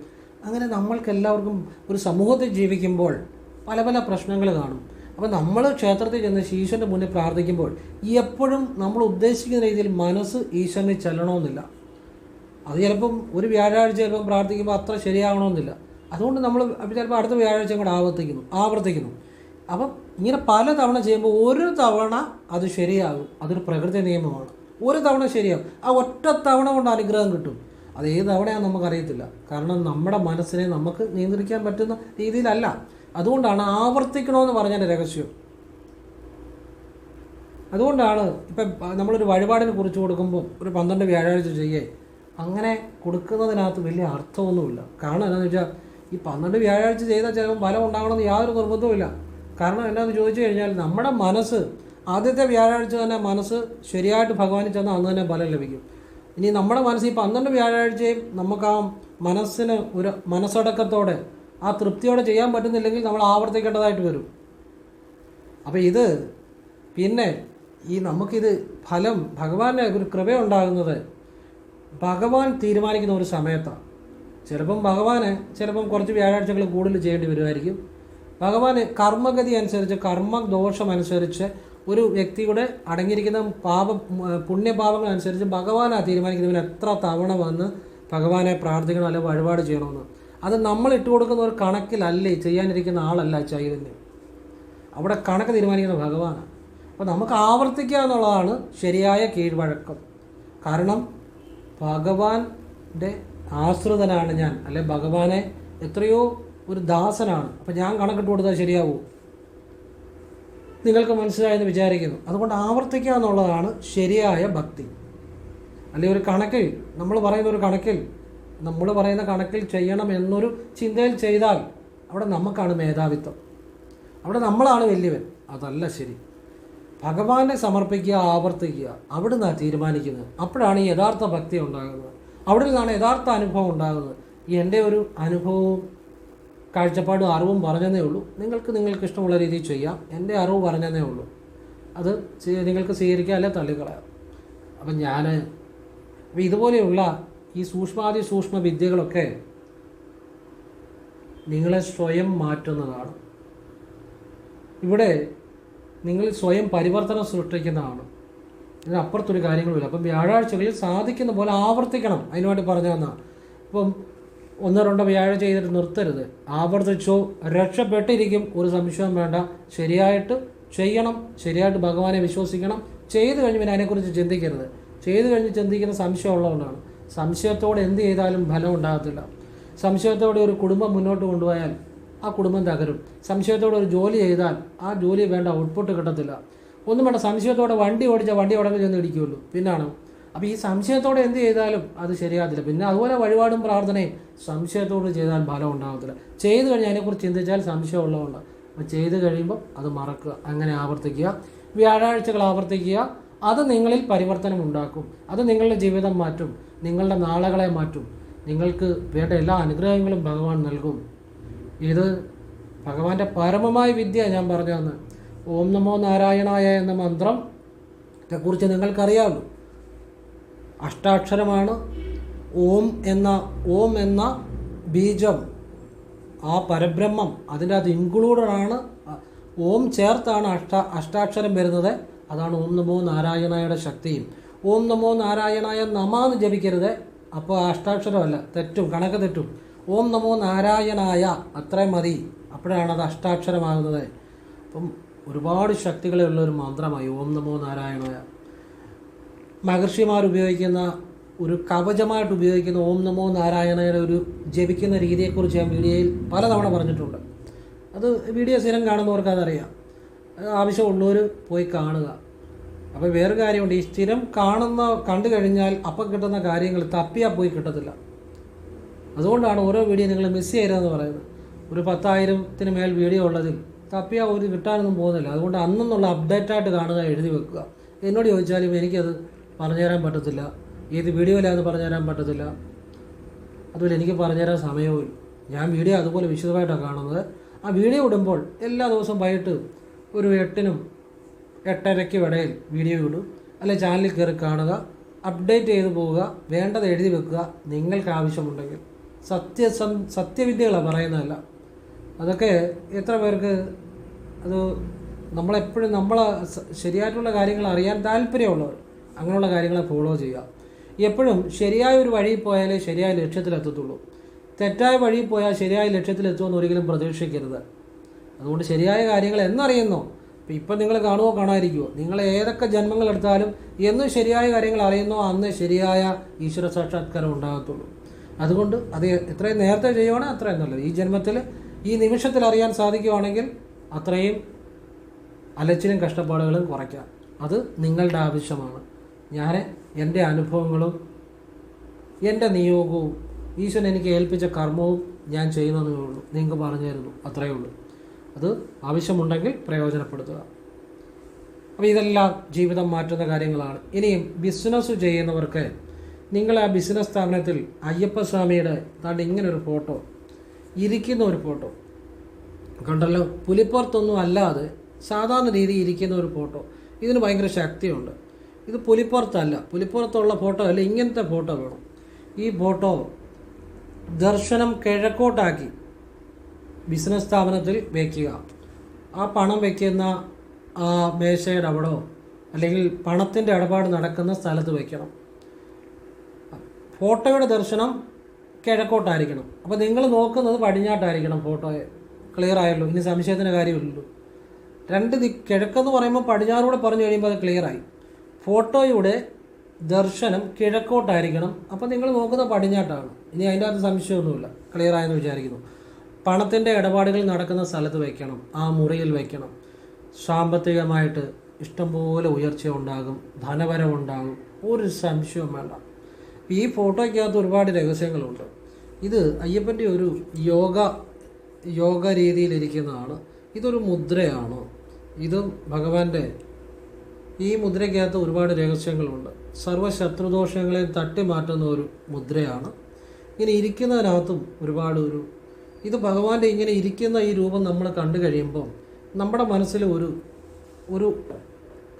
അങ്ങനെ നമ്മൾക്കെല്ലാവർക്കും ഒരു സമൂഹത്തിൽ ജീവിക്കുമ്പോൾ പല പല പ്രശ്നങ്ങൾ കാണും. അപ്പോൾ നമ്മൾ ക്ഷേത്രത്തിൽ ചെന്ന് ഈശ്വരൻ്റെ മുന്നിൽ പ്രാർത്ഥിക്കുമ്പോൾ എപ്പോഴും നമ്മൾ ഉദ്ദേശിക്കുന്ന രീതിയിൽ മനസ്സ് ഈശ്വരനെ ചെല്ലണമെന്നില്ല. അത് ചിലപ്പം ഒരു വ്യാഴാഴ്ച ചിലപ്പം പ്രാർത്ഥിക്കുമ്പോൾ അത്ര ശരിയാകണമെന്നില്ല. അതുകൊണ്ട് നമ്മൾ ചിലപ്പോൾ അടുത്ത വ്യാഴാഴ്ച കൂടെ ആവർത്തിക്കുന്നു. അപ്പം ഇങ്ങനെ പല തവണ ചെയ്യുമ്പോൾ ഒരു തവണ അത് ശരിയാകും. അതൊരു പ്രകൃതി നിയമമാണ്. ഒരു തവണ ശരിയാകും. ആ ഒറ്റ തവണ കൊണ്ട് അനുഗ്രഹം കിട്ടും. അത് ഏത് തവണയാണെന്ന് നമുക്കറിയത്തില്ല. കാരണം നമ്മുടെ മനസ്സിനെ നമുക്ക് നിയന്ത്രിക്കാൻ പറ്റുന്ന രീതിയിലല്ല. അതുകൊണ്ടാണ് ആവർത്തിക്കണമെന്ന് പറഞ്ഞതിൻ്റെ രഹസ്യം. അതുകൊണ്ടാണ് ഇപ്പം നമ്മളൊരു വഴിപാടിന് കുറിച്ച് കൊടുക്കുമ്പോൾ ഒരു 12 വ്യാഴാഴ്ച ചെയ്യേ അങ്ങനെ കൊടുക്കുന്നതിനകത്ത് വലിയ അർത്ഥമൊന്നുമില്ല. കാരണം എന്താണെന്ന് വെച്ചാൽ ഈ 12 വ്യാഴാഴ്ച ചെയ്താൽ ചിലപ്പോൾ ഫലം ഉണ്ടാകണമെന്ന് യാതൊരു നിർബന്ധവുമില്ല. കാരണം എന്താണെന്ന് ചോദിച്ചു കഴിഞ്ഞാൽ നമ്മുടെ മനസ്സ് ആദ്യത്തെ വ്യാഴാഴ്ച തന്നെ മനസ്സ് ശരിയായിട്ട് ഭഗവാനിൽ ചെന്നാൽ അന്ന് തന്നെ ഫലം ലഭിക്കും. ഇനി നമ്മുടെ മനസ്സ് ഈ 12 വ്യാഴാഴ്ചയും നമുക്ക് ആ മനസ്സിന് ഒരു മനസ്സടക്കത്തോടെ ആ തൃപ്തിയോടെ ചെയ്യാൻ പറ്റുന്നില്ലെങ്കിൽ നമ്മൾ ആവർത്തിക്കേണ്ടതായിട്ട് വരും. അപ്പോൾ ഇത് പിന്നെ നമുക്കിത് ഫലം ഭഗവാന്റെ ഒരു കൃപയുണ്ടാകുന്നത് ഭഗവാൻ തീരുമാനിക്കുന്ന ഒരു സമയത്താണ്. ചിലപ്പം കുറച്ച് വ്യാഴാഴ്ചകൾ കൂടുതൽ ചെയ്യേണ്ടി വരുമായിരിക്കും. ഭഗവാന് കർമ്മഗതി അനുസരിച്ച്, കർമ്മദോഷമനുസരിച്ച് ഒരു വ്യക്തിയുടെ അടങ്ങിയിരിക്കുന്ന പുണ്യപാപങ്ങൾ അനുസരിച്ച് ഭഗവാനാണ് തീരുമാനിക്കുന്നവന് എത്ര തവണ വന്ന് ഭഗവാനെ പ്രാർത്ഥിക്കണം അല്ലെങ്കിൽ വഴിപാട് ചെയ്യണമെന്ന്. അത് നമ്മൾ ഇട്ട് കൊടുക്കുന്ന ഒരു കണക്കിലല്ലേ, ചെയ്യാനിരിക്കുന്ന ആളല്ല ചൈതന്യം. അവിടെ കണക്ക് തീരുമാനിക്കുന്ന ഭഗവാനാണ്. അപ്പോൾ നമുക്ക് ആവർത്തിക്കുക എന്നുള്ളതാണ് ശരിയായ കീഴ്വഴക്കം. കാരണം ഭഗവാന്റെ ആശ്രിതനാണ് ഞാൻ, അല്ലെ ഭഗവാനെ എത്രയോ ഒരു ദാസനാണ്. അപ്പം ഞാൻ കണക്കിട്ട് കൊടുത്താൽ ശരിയാവൂ? നിങ്ങൾക്ക് മനസ്സിലായെന്ന് വിചാരിക്കുന്നു. അതുകൊണ്ട് ആവർത്തിക്കുക എന്നുള്ളതാണ് ശരിയായ ഭക്തി. അല്ലെങ്കിൽ ഒരു കണക്കിൽ നമ്മൾ പറയുന്ന കണക്കിൽ ചെയ്യണം എന്നൊരു ചിന്തയിൽ ചെയ്താൽ അവിടെ നമുക്കാണ് മേധാവിത്വം, അവിടെ നമ്മളാണ് വലിയവൻ. അതല്ല ശരി. ഭഗവാനെ സമർപ്പിക്കുക, ആവർത്തിക്കുക, അവിടെ നിന്നാണ് തീരുമാനിക്കുന്നത്. അപ്പോഴാണ് യഥാർത്ഥ ഭക്തി ഉണ്ടാകുന്നത്, അവിടെ നിന്നാണ് യഥാർത്ഥ അനുഭവം ഉണ്ടാകുന്നത്. എൻ്റെ ഒരു അനുഭവവും കാഴ്ചപ്പാടും അറിവും പറഞ്ഞതേ ഉള്ളൂ. നിങ്ങൾക്ക് ഇഷ്ടമുള്ള രീതിയിൽ ചെയ്യാം. എൻ്റെ അറിവ് പറഞ്ഞതേ ഉള്ളൂ. അത് നിങ്ങൾക്ക് സ്വീകരിക്കുക, അല്ലെ തള്ളിക്കളയാം. അപ്പം അപ്പോൾ ഇതുപോലെയുള്ള ഈ സൂക്ഷ്മ വിദ്യകളൊക്കെ നിങ്ങളെ സ്വയം മാറ്റുന്നതാണ്. ഇവിടെ നിങ്ങൾ സ്വയം പരിവർത്തനം സൃഷ്ടിക്കുന്നതാണ്. ഇതിനപ്പുറത്തൊരു കാര്യങ്ങളുമില്ല. അപ്പം വ്യാഴാഴ്ചകളിൽ സാധിക്കുന്ന പോലെ ആവർത്തിക്കണം. അതിനുവേണ്ടി പറഞ്ഞു തന്നാൽ ഇപ്പം 1-2 വ്യാഴാഴ്ച ചെയ്തിട്ട് നിർത്തരുത്. ആവർത്തിച്ചോ, രക്ഷപ്പെട്ടിരിക്കും, ഒരു സംശയവും വേണ്ട. ശരിയായിട്ട് ചെയ്യണം, ശരിയായിട്ട് ഭഗവാനെ വിശ്വസിക്കണം. ചെയ്തു കഴിഞ്ഞ് പിന്നെ അതിനെക്കുറിച്ച് ചിന്തിക്കരുത്. ചെയ്തു കഴിഞ്ഞ് ചിന്തിക്കുന്ന സംശയമുള്ളതുകൊണ്ടാണ്. സംശയത്തോടെ എന്ത് ചെയ്താലും ഫലം ഉണ്ടാകത്തില്ല. സംശയത്തോടെ ഒരു കുടുംബം മുന്നോട്ട് കൊണ്ടുപോയാൽ ആ കുടുംബം തകരും. സംശയത്തോടെ ഒരു ജോലി ചെയ്താൽ ആ ജോലി വേണ്ട ഔട്ട്പുട്ട് കിട്ടത്തില്ല. ഒന്നും വേണ്ട. സംശയത്തോടെ വണ്ടി ഓടിച്ചാൽ വണ്ടി ഉടനെ ചെന്ന് ഇടിക്കുള്ളൂ. പിന്നാണ്. അപ്പോൾ ഈ സംശയത്തോടെ എന്ത് ചെയ്താലും അത് ശരിയാകത്തില്ല. പിന്നെ അതുപോലെ വഴിപാടും പ്രാർത്ഥനയും സംശയത്തോട് ചെയ്താൽ ഫലം ഉണ്ടാകത്തില്ല. ചെയ്തു കഴിഞ്ഞാൽ അതിനെക്കുറിച്ച് ചിന്തിച്ചാൽ സംശയമുള്ളതുകൊണ്ട് അപ്പോൾ ചെയ്ത് കഴിയുമ്പോൾ അത് മറക്കുക. അങ്ങനെ ആവർത്തിക്കുക, വ്യാഴാഴ്ചകൾ ആവർത്തിക്കുക. അത് നിങ്ങളിൽ പരിവർത്തനം ഉണ്ടാക്കും. അത് നിങ്ങളുടെ ജീവിതം മാറ്റും, നിങ്ങളുടെ നാളുകളെ മാറ്റും. നിങ്ങൾക്ക് വേണ്ട എല്ലാ അനുഗ്രഹങ്ങളും ഭഗവാൻ നൽകും. ഇത് ഭഗവാന്റെ പരമമായ വിദ്യ ഞാൻ പറഞ്ഞു തന്നു. ഓം നമോ നാരായണായ എന്ന മന്ത്രത്തെക്കുറിച്ച് നിങ്ങൾക്കറിയാമല്ലോ. അഷ്ടാക്ഷരമാണ്. ഓം എന്ന ബീജം, ആ പരബ്രഹ്മം അതിൻ്റെ അത് ഇൻക്ലൂഡഡാണ്. ഓം ചേർത്താണ് അഷ്ടാക്ഷരം വരുന്നത്. അതാണ് ഓം നമോ നാരായണയുടെ ശക്തിയും. ഓം നമോ നാരായണായ നമാന്ന് ജപിക്കരുത്. അപ്പോൾ അഷ്ടാക്ഷരമല്ല, തെറ്റും, കണക്ക് തെറ്റും. ഓം നമോ നാരായണായ അത്രയും മതി. അപ്പോഴാണ് അത് അഷ്ടാക്ഷരമാകുന്നത്. അപ്പം ഒരുപാട് ശക്തികളുള്ള ഒരു മന്ത്രമായി ഓം നമോ നാരായണായ. മഹർഷിമാർ ഉപയോഗിക്കുന്ന ഒരു കവചമായിട്ട് ഉപയോഗിക്കുന്ന ഓം നമോ നാരായണയുടെ ഒരു ജപിക്കുന്ന രീതിയെക്കുറിച്ച് ഞാൻ വീഡിയോയിൽ പലതവണ പറഞ്ഞിട്ടുണ്ട്. അത് വീഡിയോ സ്ഥിരം കാണുന്നവർക്ക് അതറിയാം. ആവശ്യമുള്ളവർ പോയി കാണുക. അപ്പോൾ വേറെ കാര്യമുണ്ട്. ഈ സ്ഥിരം കണ്ടു കഴിഞ്ഞാൽ അപ്പം കിട്ടുന്ന കാര്യങ്ങൾ തപ്പിയാൽ പോയി കിട്ടത്തില്ല. അതുകൊണ്ടാണ് ഓരോ വീഡിയോ നിങ്ങൾ മിസ് ചെയ്യരുതെന്ന് പറയുന്നത്. ഒരു 10,000-ത്തിന് മേൽ വീഡിയോ ഉള്ളതിൽ തപ്പിയാൽ ഒരു കിട്ടാനൊന്നും പോകുന്നില്ല. അതുകൊണ്ട് അന്നെന്നുള്ള അപ്ഡേറ്റായിട്ട് കാണുക, എഴുതി വെക്കുക. എന്നോട് ചോദിച്ചാലും എനിക്കത് പറഞ്ഞു തരാൻ പറ്റത്തില്ല. ഏത് വീഡിയോയിലാണെന്ന് പറഞ്ഞു തരാൻ പറ്റത്തില്ല. അതുപോലെ എനിക്ക് പറഞ്ഞു തരാൻ സമയവും. ഞാൻ വീഡിയോ അതുപോലെ വിശദമായിട്ടാണ് കാണുന്നത്. ആ വീഡിയോ ഇടുമ്പോൾ എല്ലാ ദിവസവും വൈകിട്ട് ഒരു 8-നും 8:30-ക്കും ഇടയിൽ വീഡിയോ ഇടും. അല്ലെ ചാനലിൽ കയറി കാണുക, അപ്ഡേറ്റ് ചെയ്ത് പോവുക, വേണ്ടത് എഴുതി വെക്കുക. നിങ്ങൾക്ക് ആവശ്യമുണ്ടെങ്കിൽ സത്യവിദ്യകളാണ് പറയുന്നതല്ല. അതൊക്കെ എത്ര പേർക്ക് അത് നമ്മളെപ്പോഴും ശരിയായിട്ടുള്ള കാര്യങ്ങൾ അറിയാൻ താല്പര്യമുള്ളവർ അങ്ങനെയുള്ള കാര്യങ്ങളെ ഫോളോ ചെയ്യുക. എപ്പോഴും ശരിയായ ഒരു വഴിയിൽ പോയാലേ ശരിയായ ലക്ഷ്യത്തിലെത്തത്തുള്ളൂ. തെറ്റായ വഴിയിൽ പോയാൽ ശരിയായ ലക്ഷ്യത്തിലെത്തുമെന്ന് ഒരിക്കലും പ്രതീക്ഷിക്കരുത്. അതുകൊണ്ട് ശരിയായ കാര്യങ്ങൾ എന്നറിയുന്നോ, ഇപ്പം നിങ്ങൾ കാണുമോ കാണാതിരിക്കുമോ, നിങ്ങൾ ഏതൊക്കെ ജന്മങ്ങളെടുത്താലും എന്ന് ശരിയായ കാര്യങ്ങൾ അറിയുന്നോ അന്ന് ശരിയായ ഈശ്വര സാക്ഷാത്കാരം ഉണ്ടാകത്തുള്ളൂ. അതുകൊണ്ട് അത് എത്രയും നേരത്തെ ചെയ്യുവാണെങ്കിൽ അത്രയും നല്ലത്. ഈ ജന്മത്തിൽ ഈ നിമിഷത്തിൽ അറിയാൻ സാധിക്കുവാണെങ്കിൽ അത്രയും അലച്ചിലും കഷ്ടപ്പാടുകളും കുറയ്ക്കാം. അത് നിങ്ങളുടെ ആവശ്യമാണ്. ഞാൻ എൻ്റെ അനുഭവങ്ങളും എൻ്റെ നിയോഗവും ഈശ്വരൻ എനിക്ക് ഏൽപ്പിച്ച കർമ്മവും ഞാൻ ചെയ്യുന്നതേ ഉള്ളൂ. നിങ്ങൾക്ക് പറഞ്ഞു തരുന്നു, അത്രയേ ഉള്ളൂ. അത് ആവശ്യമുണ്ടെങ്കിൽ പ്രയോജനപ്പെടുത്തുക. അപ്പോൾ ഇതെല്ലാം ജീവിതം മാറ്റുന്ന കാര്യങ്ങളാണ്. ഇനിയും ബിസിനസ് ചെയ്യുന്നവർക്ക് നിങ്ങൾ ആ ബിസിനസ് സ്ഥാപനത്തിൽ അയ്യപ്പസ്വാമിയുടെ താണ്ട് ഇങ്ങനൊരു ഫോട്ടോ, ഇരിക്കുന്ന ഒരു ഫോട്ടോ കണ്ടല്ലോ. പുലിപ്പുറത്തൊന്നും അല്ലാതെ സാധാരണ രീതിയിൽ ഇരിക്കുന്ന ഒരു ഫോട്ടോ. ഇതിന് ഭയങ്കര ശക്തിയുണ്ട്. ഇത് പുലിപ്പുറത്തല്ല, പുലിപ്പുറത്തുള്ള ഫോട്ടോ അല്ല, ഇങ്ങനത്തെ ഫോട്ടോ വേണം. ഈ ഫോട്ടോ ദർശനം കിഴക്കോട്ടാക്കി ബിസിനസ് സ്ഥാപനത്തിൽ വയ്ക്കുക. ആ പണം വയ്ക്കുന്ന ആ മേശയുടെ അവിടോ അല്ലെങ്കിൽ പണത്തിൻ്റെ ഇടപാട് നടക്കുന്ന സ്ഥലത്ത് വയ്ക്കണം. ഫോട്ടോയുടെ ദർശനം കിഴക്കോട്ടായിരിക്കണം. അപ്പോൾ നിങ്ങൾ നോക്കുന്നത് പടിഞ്ഞാട്ടായിരിക്കണം ഫോട്ടോയെ. ക്ലിയർ ആയല്ലോ? ഇനി സംശയത്തിന് കാര്യമില്ലല്ലോ. കിഴക്കെന്ന് പറയുമ്പോൾ പടിഞ്ഞാറൂടെ പറഞ്ഞു കഴിയുമ്പോൾ അത് ക്ലിയറായി. ഫോട്ടോയുടെ ദർശനം കിഴക്കോട്ടായിരിക്കണം. അപ്പോൾ നിങ്ങൾ നോക്കുന്നത് പടിഞ്ഞാട്ടാണ്. ഇനി അതിൻ്റെ അകത്ത് സംശയമൊന്നുമില്ല. ക്ലിയർ ആയെന്ന് വിചാരിക്കുന്നു. പണത്തിൻ്റെ ഇടപാടുകൾ നടക്കുന്ന സ്ഥലത്ത് വയ്ക്കണം, ആ മുറിയിൽ വയ്ക്കണം. സാമ്പത്തികമായിട്ട് ഇഷ്ടംപോലെ ഉയർച്ച ഉണ്ടാകും, ധനവരവുണ്ടാകും, ഒരു സംശയവും വേണ്ട. ഈ ഫോട്ടോയ്ക്കകത്ത് ഒരുപാട് രഹസ്യങ്ങളുണ്ട്. ഇത് അയ്യപ്പൻ്റെ ഒരു യോഗ യോഗ രീതിയിലിരിക്കുന്നതാണ്. ഇതൊരു മുദ്രയാണ്. ഇതും ഭഗവാന്റെ ഈ മുദ്രയ്ക്കകത്ത് ഒരുപാട് രഹസ്യങ്ങളുണ്ട്. സർവ്വശത്രുദോഷങ്ങളെയും തട്ടി മാറ്റുന്ന ഒരു മുദ്രയാണ്. ഇങ്ങനെ ഇരിക്കുന്നതിനകത്തും ഒരുപാട് ഇത് ഭഗവാന്റെ ഇങ്ങനെ ഇരിക്കുന്ന ഈ രൂപം നമ്മൾ കണ്ടു കഴിയുമ്പം നമ്മുടെ മനസ്സിൽ ഒരു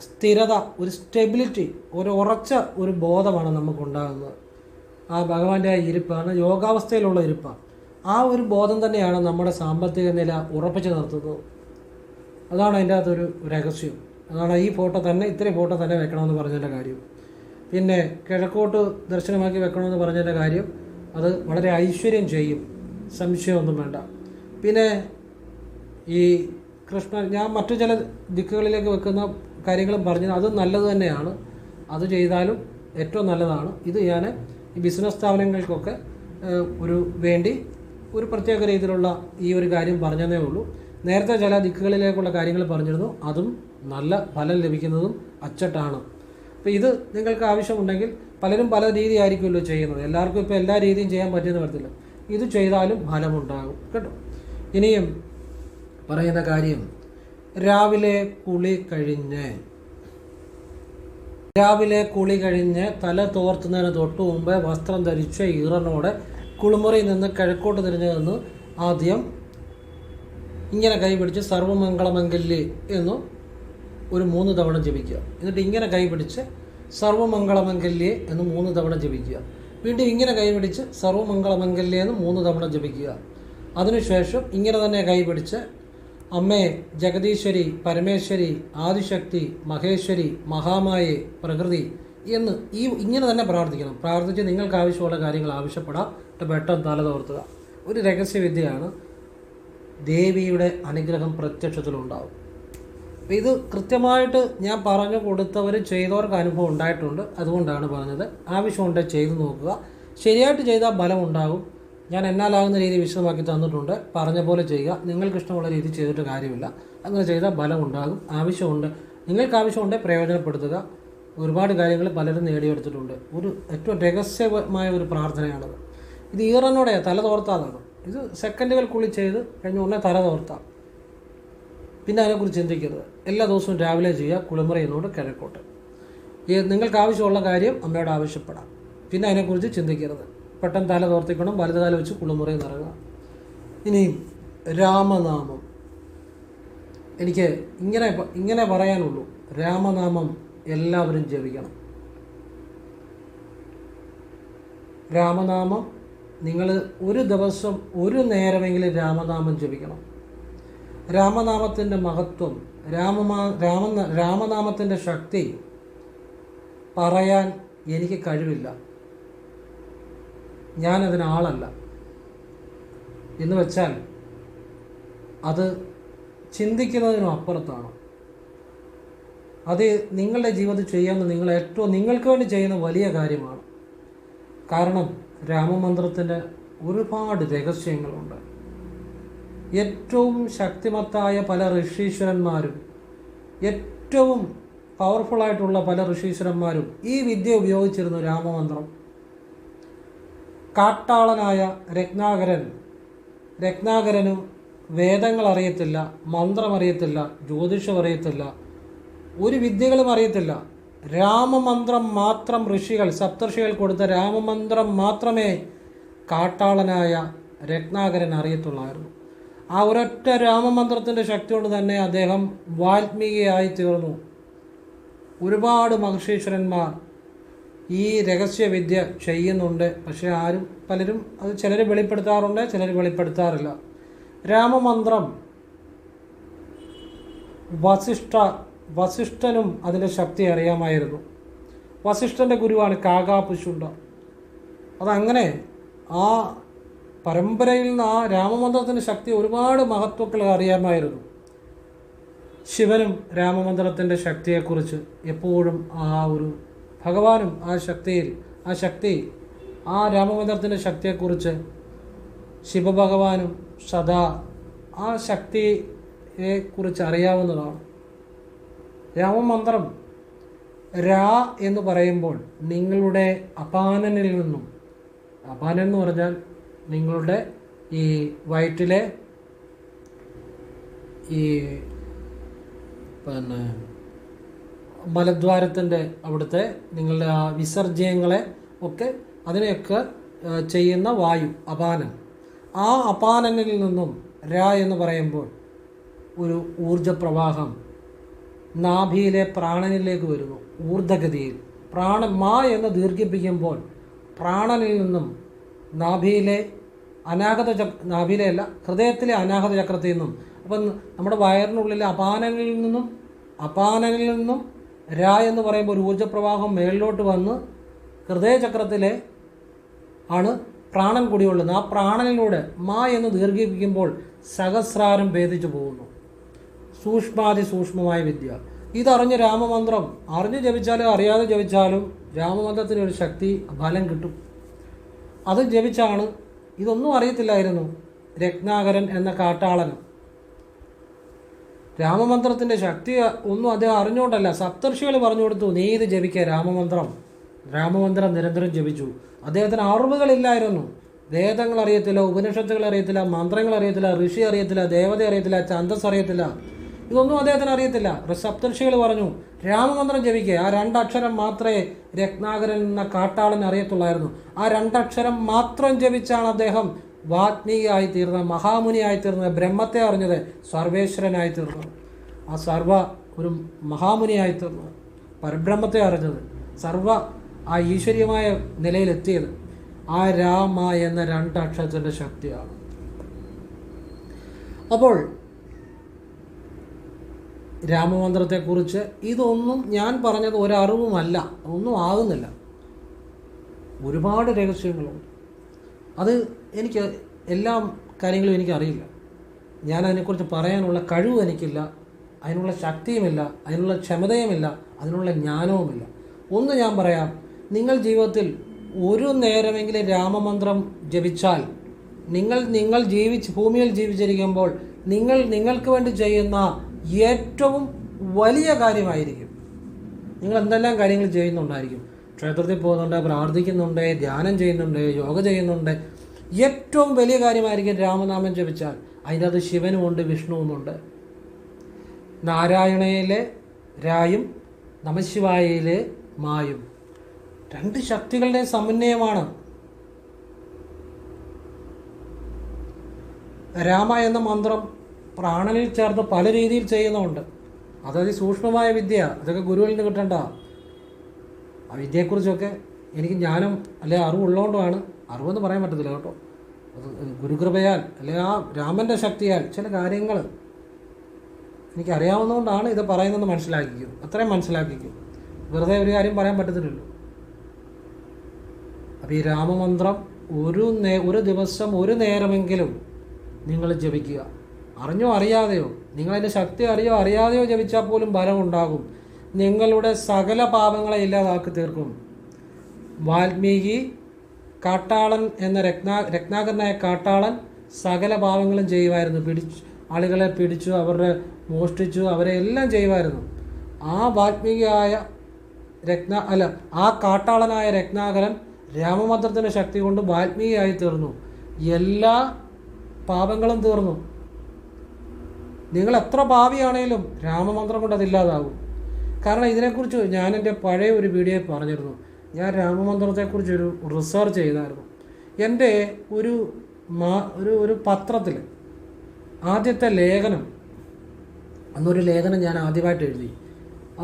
സ്ഥിരത, ഒരു സ്റ്റെബിലിറ്റി, ഒരു ഉറച്ച ഒരു ബോധമാണ് നമുക്കുണ്ടാകുന്നത്. ആ ഭഗവാന്റെ ആ ഇരിപ്പാണ്, യോഗാവസ്ഥയിലുള്ള ഇരിപ്പാണ്. ആ ഒരു ബോധം തന്നെയാണ് നമ്മുടെ സാമ്പത്തിക നില ഉറപ്പിച്ച് നിർത്തുന്നത്. അതാണ് അതിൻ്റെ അകത്തൊരു രഹസ്യം. അതാണ് ഈ ഫോട്ടോ തന്നെ, ഇത്രയും ഫോട്ടോ തന്നെ വെക്കണമെന്ന് പറഞ്ഞതിൻ്റെ കാര്യം. പിന്നെ കിഴക്കോട്ട് ദർശനമാക്കി വെക്കണമെന്ന് പറഞ്ഞതിൻ്റെ കാര്യം, അത് വളരെ ഐശ്വര്യം ചെയ്യും, സംശയമൊന്നും വേണ്ട. പിന്നെ ഈ കൃഷ്ണൻ, ഞാൻ മറ്റു ചില ദിക്കുകളിലേക്ക് വെക്കുന്ന കാര്യങ്ങളും പറഞ്ഞത് അത് നല്ലത് തന്നെയാണ്. അത് ചെയ്താലും ഏറ്റവും നല്ലതാണ്. ഇത് ഞാൻ ഈ ബിസിനസ് സ്ഥാപനങ്ങൾക്കൊക്കെ വേണ്ടി ഒരു പ്രത്യേക രീതിയിലുള്ള ഈ ഒരു കാര്യം പറഞ്ഞതേ ഉള്ളൂ. നേരത്തെ ചില ദിക്കുകളിലേക്കുള്ള കാര്യങ്ങൾ പറഞ്ഞിരുന്നു. അതും നല്ല ഫലം ലഭിക്കുന്നതും അച്ചട്ടാണ്. അപ്പോൾ ഇത് നിങ്ങൾക്ക് ആവശ്യമുണ്ടെങ്കിൽ, പലരും പല രീതി ആയിരിക്കുമല്ലോ ചെയ്യുന്നത്. എല്ലാവർക്കും ഇപ്പോൾ എല്ലാ രീതിയും ചെയ്യാൻ പറ്റുമെന്ന് വരത്തില്ല. ഇത് ചെയ്താലും ഫലമുണ്ടാകും കേട്ടോ. ഇനിയും പറയുന്ന കാര്യം, രാവിലെ കുളി കഴിഞ്ഞ് തല തോർത്തുന്നതിന് തൊട്ട് മുമ്പ് വസ്ത്രം ധരിച്ച് ഈറനോടെ കുളിമുറിയിൽ നിന്ന് കിഴക്കോട്ട് തിരിഞ്ഞു നിന്ന് ആദ്യം ഇങ്ങനെ കൈ പിടിച്ച് സർവമംഗളമംഗല്യേ എന്ന് ഒരു 3 തവണ ജപിക്കുക. എന്നിട്ട് ഇങ്ങനെ കൈ പിടിച്ച് സർവമംഗളമംഗല്യേ എന്ന് 3 തവണ ജപിക്കുക. വീണ്ടും ഇങ്ങനെ കൈ പിടിച്ച് സർവമംഗളമംഗല്യേ എന്ന് 3 തവണ ജപിക്കുക. അതിനുശേഷം ഇങ്ങനെ തന്നെ കൈ പിടിച്ച് അമ്മേ ജഗദീശ്വരി, പരമേശ്വരി, ആദിശക്തി, മഹേശ്വരി, മഹാമായേ, പ്രകൃതി എന്ന് ഇങ്ങനെ തന്നെ പ്രാർത്ഥിക്കണം. പ്രാർത്ഥിച്ച് നിങ്ങൾക്ക് ആവശ്യമുള്ള കാര്യങ്ങൾ ആവശ്യപ്പെടാം. പെട്ടെന്ന് തലതോർത്തുക. ഒരു രഹസ്യവിദ്യയാണ്. ദേവിയുടെ അനുഗ്രഹം പ്രത്യക്ഷത്തിലുണ്ടാവും. അപ്പോൾ ഇത് കൃത്യമായിട്ട് ഞാൻ പറഞ്ഞു കൊടുത്തവർ ചെയ്തവർക്ക് അനുഭവം ഉണ്ടായിട്ടുണ്ട്. അതുകൊണ്ടാണ് പറഞ്ഞത്. ആവശ്യമുണ്ടെങ്കിൽ ചെയ്തു നോക്കുക. ശരിയായിട്ട് ചെയ്താൽ ബലം ഉണ്ടാകും. ഞാൻ എന്നാലാകുന്ന രീതി വിശദമാക്കി തന്നിട്ടുണ്ട്. പറഞ്ഞ പോലെ ചെയ്യുക. നിങ്ങൾക്കിഷ്ടമുള്ള രീതി ചെയ്തിട്ട് കാര്യമില്ല. അങ്ങനെ ചെയ്താൽ ബലം ഉണ്ടാകും. നിങ്ങൾക്ക് ആവശ്യമുണ്ടെങ്കിൽ പ്രയോജനപ്പെടുത്തുക. ഒരുപാട് കാര്യങ്ങൾ പലരും നേടിയെടുത്തിട്ടുണ്ട്. ഏറ്റവും രഹസ്യമായ ഒരു പ്രാർത്ഥനയാണത്. ഇത് ഈറനോടെ തല തോർത്താതാണ്. ഇത് സെക്കൻഡുകൾക്കുള്ളിൽ ചെയ്ത് കഴിഞ്ഞ ഉടനെ തല തോർത്താം. പിന്നെ അതിനെക്കുറിച്ച് ചിന്തിക്കരുത്. എല്ലാ ദിവസവും രാവിലെ ചെയ്യുക. കുളിമുറിയുന്നോട് കിഴക്കോട്ട്. നിങ്ങൾക്ക് ആവശ്യമുള്ള കാര്യം അമ്മയോട് ആവശ്യപ്പെടാം. പിന്നെ അതിനെക്കുറിച്ച് ചിന്തിക്കരുത്. പെട്ടെന്ന് തല തോർത്തിക്കണം. വലതുകാലം വെച്ച് കുളിമുറിയിൽ നിറങ്ങുക. ഇനിയും രാമനാമം. എനിക്ക് ഇങ്ങനെ പറയാനുള്ളൂ. രാമനാമം എല്ലാവരും ജപിക്കണം. രാമനാമം നിങ്ങൾ ഒരു ദിവസം ഒരു നേരമെങ്കിലും രാമനാമം ജപിക്കണം. രാമനാമത്തിൻ്റെ മഹത്വം, രാമനാമത്തിൻ്റെ ശക്തി പറയാൻ എനിക്ക് കഴിവില്ല. ഞാനതിനാളല്ല. എന്ന് വെച്ചാൽ അത് ചിന്തിക്കുന്നതിനും അപ്പുറത്താണ്. അത് നിങ്ങളുടെ ജീവിതത്തിൽ ചെയ്യാവുന്ന നിങ്ങൾക്ക് വേണ്ടി ചെയ്യുന്ന വലിയ കാര്യമാണ്. കാരണം രാമമന്ത്രത്തിന് ഒരുപാട് രഹസ്യങ്ങളുണ്ട്. ഏറ്റവും ശക്തിമത്തായ പല ഋഷീശ്വരന്മാരും, ഏറ്റവും പവർഫുള്ളായിട്ടുള്ള പല ഋഷീശ്വരന്മാരും ഈ വിദ്യ ഉപയോഗിച്ചിരുന്നു. രാമമന്ത്രം. കാട്ടാളനായ രത്നാകരനും വേദങ്ങൾ അറിയത്തില്ല, മന്ത്രം അറിയത്തില്ല, ജ്യോതിഷം അറിയത്തില്ല, ഒരു വിദ്യകളും അറിയത്തില്ല. രാമമന്ത്രം മാത്രം സപ്തർഷികൾ കൊടുത്ത രാമമന്ത്രം മാത്രമേ കാട്ടാളനായ രത്നാകരൻ അറിയത്തുള്ളായിരുന്നു. ആ ഒരൊറ്റ രാമമന്ത്രത്തിൻ്റെ ശക്തി കൊണ്ട് തന്നെ അദ്ദേഹം വാൽമീകിയായി തീർന്നു. ഒരുപാട് മഹർഷീശ്വരന്മാർ ഈ രഹസ്യവിദ്യ ചെയ്യുന്നുണ്ട്. പക്ഷേ പലരും അത് ചിലർ വെളിപ്പെടുത്താറുണ്ട്, ചിലർ വെളിപ്പെടുത്താറില്ല. രാമമന്ത്രം വസിഷ്ഠനും അതിൻ്റെ ശക്തി അറിയാമായിരുന്നു. വസിഷ്ഠൻ്റെ ഗുരുവാണ് കാകാപുശുണ്ട. അതങ്ങനെ ആ പരമ്പരയിൽ നിന്ന് ആ രാമമന്ത്രത്തിൻ്റെ ശക്തി ഒരുപാട് മഹത്വക്കൾ അറിയാമായിരുന്നു. ശിവനും രാമമന്ത്രത്തിൻ്റെ ശക്തിയെക്കുറിച്ച് എപ്പോഴും ഭഗവാനും ആ രാമമന്ത്രത്തിൻ്റെ ശക്തിയെക്കുറിച്ച് ശിവഭഗവാനും സദാ ആ ശക്തിയെക്കുറിച്ച് അറിയാവുന്നതാണ്. രാമമന്ത്രം എന്ന് പറയുമ്പോൾ നിങ്ങളുടെ അപാനനിൽ നിന്നും, അപാനൻ എന്ന് പറഞ്ഞാൽ നിങ്ങളുടെ ഈ വയറ്റിലെ ഈ പിന്നെ മലദ്വാരത്തിൻ്റെ അവിടുത്തെ നിങ്ങളുടെ ആ വിസർജ്യങ്ങളെ ഒക്കെ അതിനെയൊക്കെ ചെയ്യുന്ന വായു അപാനൻ. ആ അപാനനിൽ നിന്നും എന്ന് പറയുമ്പോൾ ഒരു ഊർജപ്രവാഹം നാഭിയിലെ പ്രാണനിലേക്ക് വരുന്നു ഊർധഗതിയിൽ. എന്ന് ദീർഘിപ്പിക്കുമ്പോൾ പ്രാണനിൽ നിന്നും നാഭിയിലെ നാഭിയിലെ അല്ല, ഹൃദയത്തിലെ അനാഹത ചക്രത്തിൽ നിന്നും, അപ്പം നമ്മുടെ വയറിനുള്ളിലെ അപാനനിൽ നിന്നും എന്ന് പറയുമ്പോൾ ഒരു ഊർജ്ജപ്രവാഹം മേളിലോട്ട് വന്ന് ഹൃദയചക്രത്തിലെ ആണ് പ്രാണൻ കുടികൊള്ളുന്നത്. ആ പ്രാണനിലൂടെ എന്ന് ദീർഘിപ്പിക്കുമ്പോൾ സഹസ്രാരം ഭേദിച്ചു പോകുന്നു. സൂക്ഷ്മമായ വിദ്യ. ഇതറിഞ്ഞ് രാമമന്ത്രം അറിഞ്ഞ് ജപിച്ചാലും അറിയാതെ ജപിച്ചാലും രാമമന്ത്രത്തിന് ഒരു ശക്തി ഫലം കിട്ടും. അത് ജപിച്ചാണ്. ഇതൊന്നും അറിയത്തില്ലായിരുന്നു രത്നാകരൻ എന്ന കാട്ടാളനും. രാമമന്ത്രത്തിൻ്റെ ശക്തി ഒന്നും അദ്ദേഹം അറിഞ്ഞുകൊണ്ടല്ല, സപ്തർഷികൾ പറഞ്ഞു കൊടുത്തു, നീ ഇത് ജപിക്കുക രാമമന്ത്രം നിരന്തരം ജപിച്ചു. അദ്ദേഹത്തിന് അറിവുകളില്ലായിരുന്നു. വേദങ്ങൾ അറിയത്തില്ല, ഉപനിഷത്തുകൾ അറിയത്തില്ല, മന്ത്രങ്ങൾ അറിയത്തില്ല, ഋഷി അറിയത്തില്ല, ദേവത അറിയത്തില്ല, ഛന്ദസ് അറിയത്തില്ല, ഇതൊന്നും അദ്ദേഹത്തിന് അറിയത്തില്ല. സപ്തർഷികൾ പറഞ്ഞു രാമമന്ത്രം ജപിക്കുക. ആ 2 അക്ഷരം മാത്രമേ രത്നാകരൻ എന്ന കാട്ടാളൻ അറിയത്തുള്ളായിരുന്നു. ആ 2 അക്ഷരം മാത്രം ജപിച്ചാണ് അദ്ദേഹം വാത്മീകിയായി തീർന്നത്, മഹാമുനിയായി തീർന്നത്, ബ്രഹ്മത്തെ അറിഞ്ഞത്, സർവേശ്വരനായി തീർന്നത്, ഒരു മഹാമുനിയായി തീർന്നത്, പരബ്രഹ്മത്തെ അറിഞ്ഞത്, ആ ഈശ്വരീയമായ നിലയിലെത്തിയത് ആ രാമ എന്ന 2 അക്ഷരത്തിൻ്റെ ശക്തിയാണ്. അപ്പോൾ രാമമന്ത്രത്തെക്കുറിച്ച് ഇതൊന്നും ഞാൻ പറഞ്ഞത് ഒരറിവുമല്ല, ഒന്നും ആകുന്നില്ല. ഒരുപാട് രഹസ്യങ്ങളുണ്ട്. അത് എനിക്ക് എല്ലാ കാര്യങ്ങളും എനിക്കറിയില്ല. ഞാൻ അതിനെക്കുറിച്ച് പറയാനുള്ള കഴിവ് എനിക്കില്ല, അതിനുള്ള ശക്തിയുമില്ല, അതിനുള്ള ക്ഷമതയുമില്ല, അതിനുള്ള ജ്ഞാനവുമില്ല. ഒന്ന് ഞാൻ പറയാം, നിങ്ങൾ ജീവിതത്തിൽ ഒരു നേരമെങ്കിലും രാമമന്ത്രം ജപിച്ചാൽ നിങ്ങൾ ഭൂമിയിൽ ജീവിച്ചിരിക്കുമ്പോൾ നിങ്ങൾക്ക് വേണ്ടി ചെയ്യുന്ന ഏറ്റവും വലിയ കാര്യമായിരിക്കും. നിങ്ങൾ എന്തെല്ലാം കാര്യങ്ങൾ ചെയ്യുന്നുണ്ടായിരിക്കും. ക്ഷേത്രത്തിൽ പോകുന്നുണ്ട്, പ്രാർത്ഥിക്കുന്നുണ്ട്, ധ്യാനം ചെയ്യുന്നുണ്ട്, യോഗ ചെയ്യുന്നുണ്ട്. ഏറ്റവും വലിയ കാര്യമായിരിക്കും രാമനാമം ജപിച്ചാൽ. അതിൻ്റെ അത് ശിവനുമുണ്ട്, വിഷ്ണുവുമുണ്ട്. നാരായണയിലെ രായും നമശിവായയിലെ മായും 2 ശക്തികളുടെ സമന്വയമാണ്. രാമ എന്ന മന്ത്രം പ്രാണനിൽ ചേർത്ത് പല രീതിയിൽ ചെയ്യുന്നുണ്ട്. അതത് സൂക്ഷ്മമായ വിദ്യ, അതൊക്കെ ഗുരുവിൽ നിന്ന് കിട്ടേണ്ട. ആ വിദ്യയെക്കുറിച്ചൊക്കെ എനിക്ക് ജ്ഞാനം അറിവുള്ളതുകൊണ്ടാണ്. അറിവെന്ന് പറയാൻ പറ്റത്തില്ല കേട്ടോ. അത് ഗുരുകൃപയാൽ ആ രാമൻ്റെ ശക്തിയാൽ ചില കാര്യങ്ങൾ എനിക്കറിയാവുന്നതുകൊണ്ടാണ് ഇത് പറയുന്നത്. മനസ്സിലാക്കിക്കും, അത്രയും മനസ്സിലാക്കിക്കും. വെറുതെ ഒരു കാര്യം പറയാൻ പറ്റത്തില്ലല്ലോ. അപ്പോൾ ഈ രാമമന്ത്രം ഒരു ദിവസം ഒരു നേരമെങ്കിലും നിങ്ങൾ ജപിക്കുക. അറിഞ്ഞോ അറിയാതെയോ, നിങ്ങളതിൻ്റെ ശക്തി അറിയാതെയോ ജപിച്ചാൽ പോലും ഫലമുണ്ടാകും. നിങ്ങളുടെ സകല പാപങ്ങളെ ഇല്ലാതാക്കി തീർക്കും. വാൽമീകി കാട്ടാളൻ എന്ന രത്നാകരനായ കാട്ടാളൻ സകല പാപങ്ങളും ചെയ്യുമായിരുന്നു. ആളുകളെ പിടിച്ചു, മോഷ്ടിച്ചു, അവരെ എല്ലാം ചെയ്യുമായിരുന്നു. ആ വാൽമീകിയായ ആ കാട്ടാളനായ രത്നാകരൻ രാമമന്ത്രത്തിൻ്റെ ശക്തി കൊണ്ട് വാൽമീകിയായി തീർന്നു. എല്ലാ പാപങ്ങളും തീർന്നു. നിങ്ങൾ എത്ര പാപിയാണേലും രാമമന്ത്രം കൊണ്ട് അതില്ലാതാകും. കാരണം ഇതിനെക്കുറിച്ച് ഞാൻ എൻ്റെ പഴയ ഒരു വീഡിയോയിൽ പറഞ്ഞിരുന്നു. ഞാൻ രാമമന്ത്രത്തെക്കുറിച്ചൊരു റിസർച്ച് ചെയ്തായിരുന്നു. എൻ്റെ ഒരു പത്രത്തിൽ ആദ്യത്തെ ലേഖനം, അന്നൊരു ലേഖനം ഞാൻ ആദ്യമായിട്ട് എഴുതി.